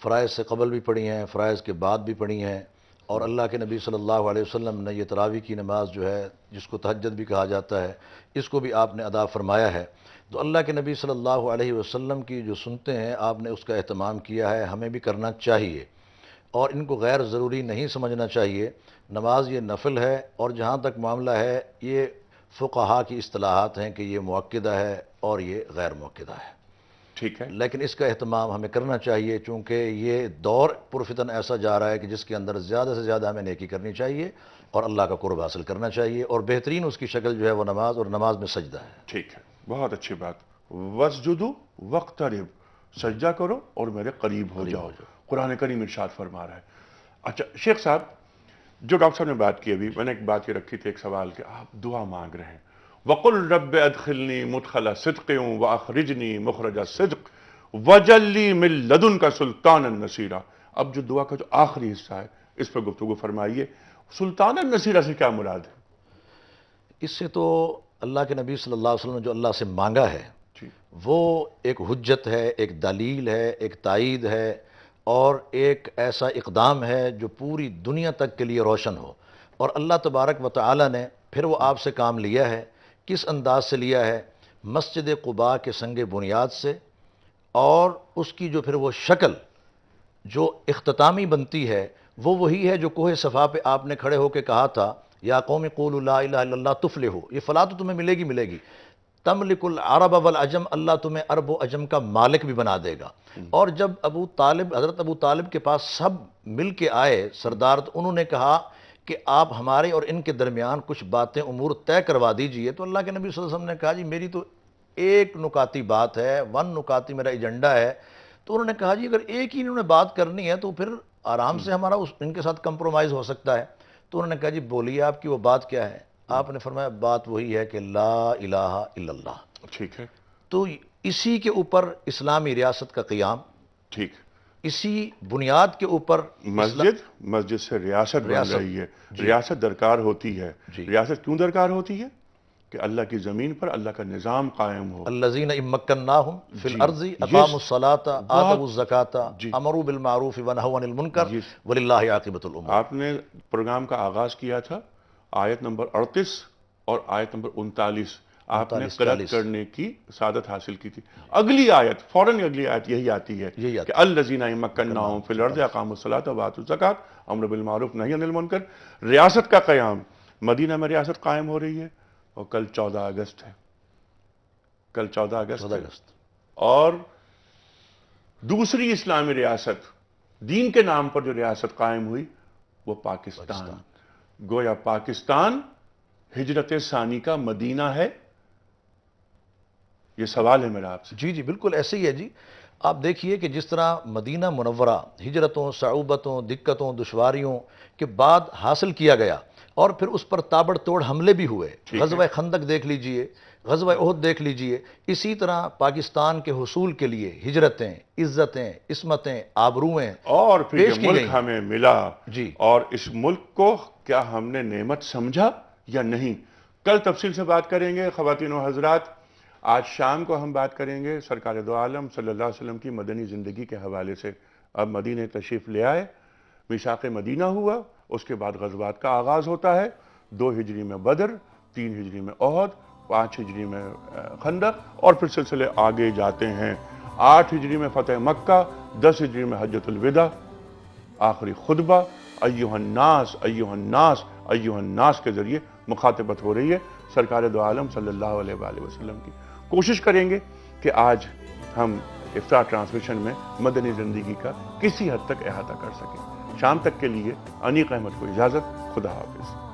فرائض سے قبل بھی پڑھی ہیں، فرائض کے بعد بھی پڑھی ہیں، اور اللہ کے نبی صلی اللہ علیہ وسلم نے یہ تراویح کی نماز جو ہے جس کو تہجد بھی کہا جاتا ہے اس کو بھی آپ نے ادا فرمایا ہے. تو اللہ کے نبی صلی اللہ علیہ وسلم کی جو سنتیں ہیں آپ نے اس کا اہتمام کیا ہے، ہمیں بھی کرنا چاہیے اور ان کو غیر ضروری نہیں سمجھنا چاہیے. نماز یہ نفل ہے اور جہاں تک معاملہ ہے یہ فقہا کی اصطلاحات ہیں کہ یہ موقدہ ہے اور یہ غیر موقدہ ہے. ٹھیک ہے. لیکن اس کا اہتمام ہمیں کرنا چاہیے چونکہ یہ دور پرفتن ایسا جا رہا ہے کہ جس کے اندر زیادہ سے زیادہ ہمیں نیکی کرنی چاہیے اور اللہ کا قرب حاصل کرنا چاہیے، اور بہترین اس کی شکل جو ہے وہ نماز اور نماز میں سجدہ ہے. ٹھیک ہے، بہت اچھی بات. وَاسْجُدُوا وَاقْتَرِبْ، سجدہ کرو اور میرے قریب ہو جاؤ. قرآن کریم ارشاد فرما رہا ہے. اچھا شیخ صاحب جو ڈاکٹر صاحب نے بات کی ابھی، میں نے ایک بات یہ رکھی تھی ایک سوال کہ آپ دعا مانگ رہے ہیں وَقُلْ رَبِّ أَدْخِلْنِي مُدْخَلَ صِدْقٍ وَأَخْرِجْنِي مُخْرَجَ صِدْقٍ وَاجْعَل لِّي مِن لَّدُنْكَ سُلْطَانًا نَصِيرًا. اب جو دعا کا جو آخری حصہ ہے اس پر گفتگو فرمائیے. سلطان نصیرہ سے کیا مراد ہے؟ اس سے تو اللہ کے نبی صلی اللہ علیہ وسلم نے جو اللہ سے مانگا ہے وہ ایک حجت ہے، ایک دلیل ہے، ایک تائید ہے اور ایک ایسا اقدام ہے جو پوری دنیا تک کے لیے روشن ہو. اور اللہ تبارک و تعالی نے پھر وہ آپ سے کام لیا ہے. کس انداز سے لیا ہے؟ مسجد قباء کے سنگ بنیاد سے، اور اس کی جو پھر وہ شکل جو اختتامی بنتی ہے وہ وہی ہے جو کوہ صفا پہ آپ نے کھڑے ہو کے کہا تھا یا قوم قولوا لا الہ الا اللہ تفلحوا. یہ فلاح تو تمہیں ملے گی. تملک العرب والعجم، اللہ تمہیں عرب و عجم کا مالک بھی بنا دے گا. اور جب حضرت ابو طالب کے پاس سب مل کے آئے سردار، تو انہوں نے کہا کہ آپ ہمارے اور ان کے درمیان کچھ باتیں امور طے کروا دیجئے. تو اللہ کے نبی صلی اللہ علیہ وسلم نے کہا جی میری تو ایک نکاتی بات ہے، نکاتی میرا ایجنڈا ہے. تو انہوں نے کہا جی اگر ایک ہی انہوں نے بات کرنی ہے تو پھر آرام سے ہمارا ان کے ساتھ کمپرومائز ہو سکتا ہے. تو انہوں نے کہا جی بولیے آپ کی وہ بات کیا ہے؟ آپ نے فرمایا بات وہی ہے کہ لا الہ الا اللہ. ٹھیک ہے. تو اسی کے اوپر اسلامی ریاست کا قیام، ٹھیک، اسی بنیاد کے اوپر مسجد سے ریاست بن رہی ہے. ریاست درکار ہوتی ہے. ریاست کیوں درکار ہوتی ہے؟ کہ اللہ کی زمین پر اللہ کا نظام قائم ہو. الذین ان مکناہم فی الارض اقاموا الصلاۃ آتوا الزکاۃ امروا بالمعروف ونہوا عن المنکر وللہ عاقبۃ الامور. آپ نے پروگرام کا آغاز کیا تھا آیت نمبر 38 اور آیت نمبر 39 آپ نے قرأت کرنے کی سعادت حاصل کی تھی. اگلی آیت فوراً اگلی آیت یہی آتی ہے کہ الذین ان مکناہم فی الارض اقاموا الصلاۃ وآتوا الزکاۃ امر بالمعروف نہی عن المنکر. ریاست کا قیام، مدینہ میں ریاست قائم ہو رہی ہے اور کل 14 اگست ہے. کل 14 اگست اور دوسری اسلامی ریاست دین کے نام پر جو ریاست قائم ہوئی وہ پاکستان. گویا پاکستان ہجرت ثانی کا مدینہ ہے. یہ سوال ہے میرا آپ سے. جی بالکل ایسے ہی ہے جی. آپ دیکھیے کہ جس طرح مدینہ منورہ ہجرتوں، صعوبتوں، دقتوں، دشواریوں کے بعد حاصل کیا گیا اور پھر اس پر تابڑ توڑ حملے بھی ہوئے. غزوہ خندق دیکھ لیجئے، غزوہ احد دیکھ لیجئے. اسی طرح پاکستان کے حصول کے لیے ہجرتیں، عزتیں، عصمتیں، آبروئیں اور پھر یہ ملک ہمیں ملا. جی اور اس ملک کو کیا ہم نے نعمت سمجھا یا نہیں؟ کل تفصیل سے بات کریں گے خواتین و حضرات. آج شام کو ہم بات کریں گے سرکار دو عالم صلی اللہ علیہ وسلم کی مدنی زندگی کے حوالے سے. اب مدینہ تشریف لے آئے، میثاق مدینہ ہوا، اس کے بعد غزوات کا آغاز ہوتا ہے، 2 ہجری میں بدر، 3 ہجری میں احد، 5 ہجری میں خندق، اور پھر سلسلے آگے جاتے ہیں۔ 8 ہجری میں فتح مکہ، 10 ہجری میں حجۃ الوداع، آخری خطبہ ایھا الناس ایھا الناس ایھا الناس کے ذریعے مخاطبت ہو رہی ہے سرکار دو عالم صلی اللہ علیہ وآلہ وسلم کی۔ کوشش کریں گے کہ آج ہم افطار ٹرانسمیشن میں مدنی زندگی کا کسی حد تک احاطہ کر سکیں۔ شام تک کے لیے انیق احمد کو اجازت، خدا حافظ۔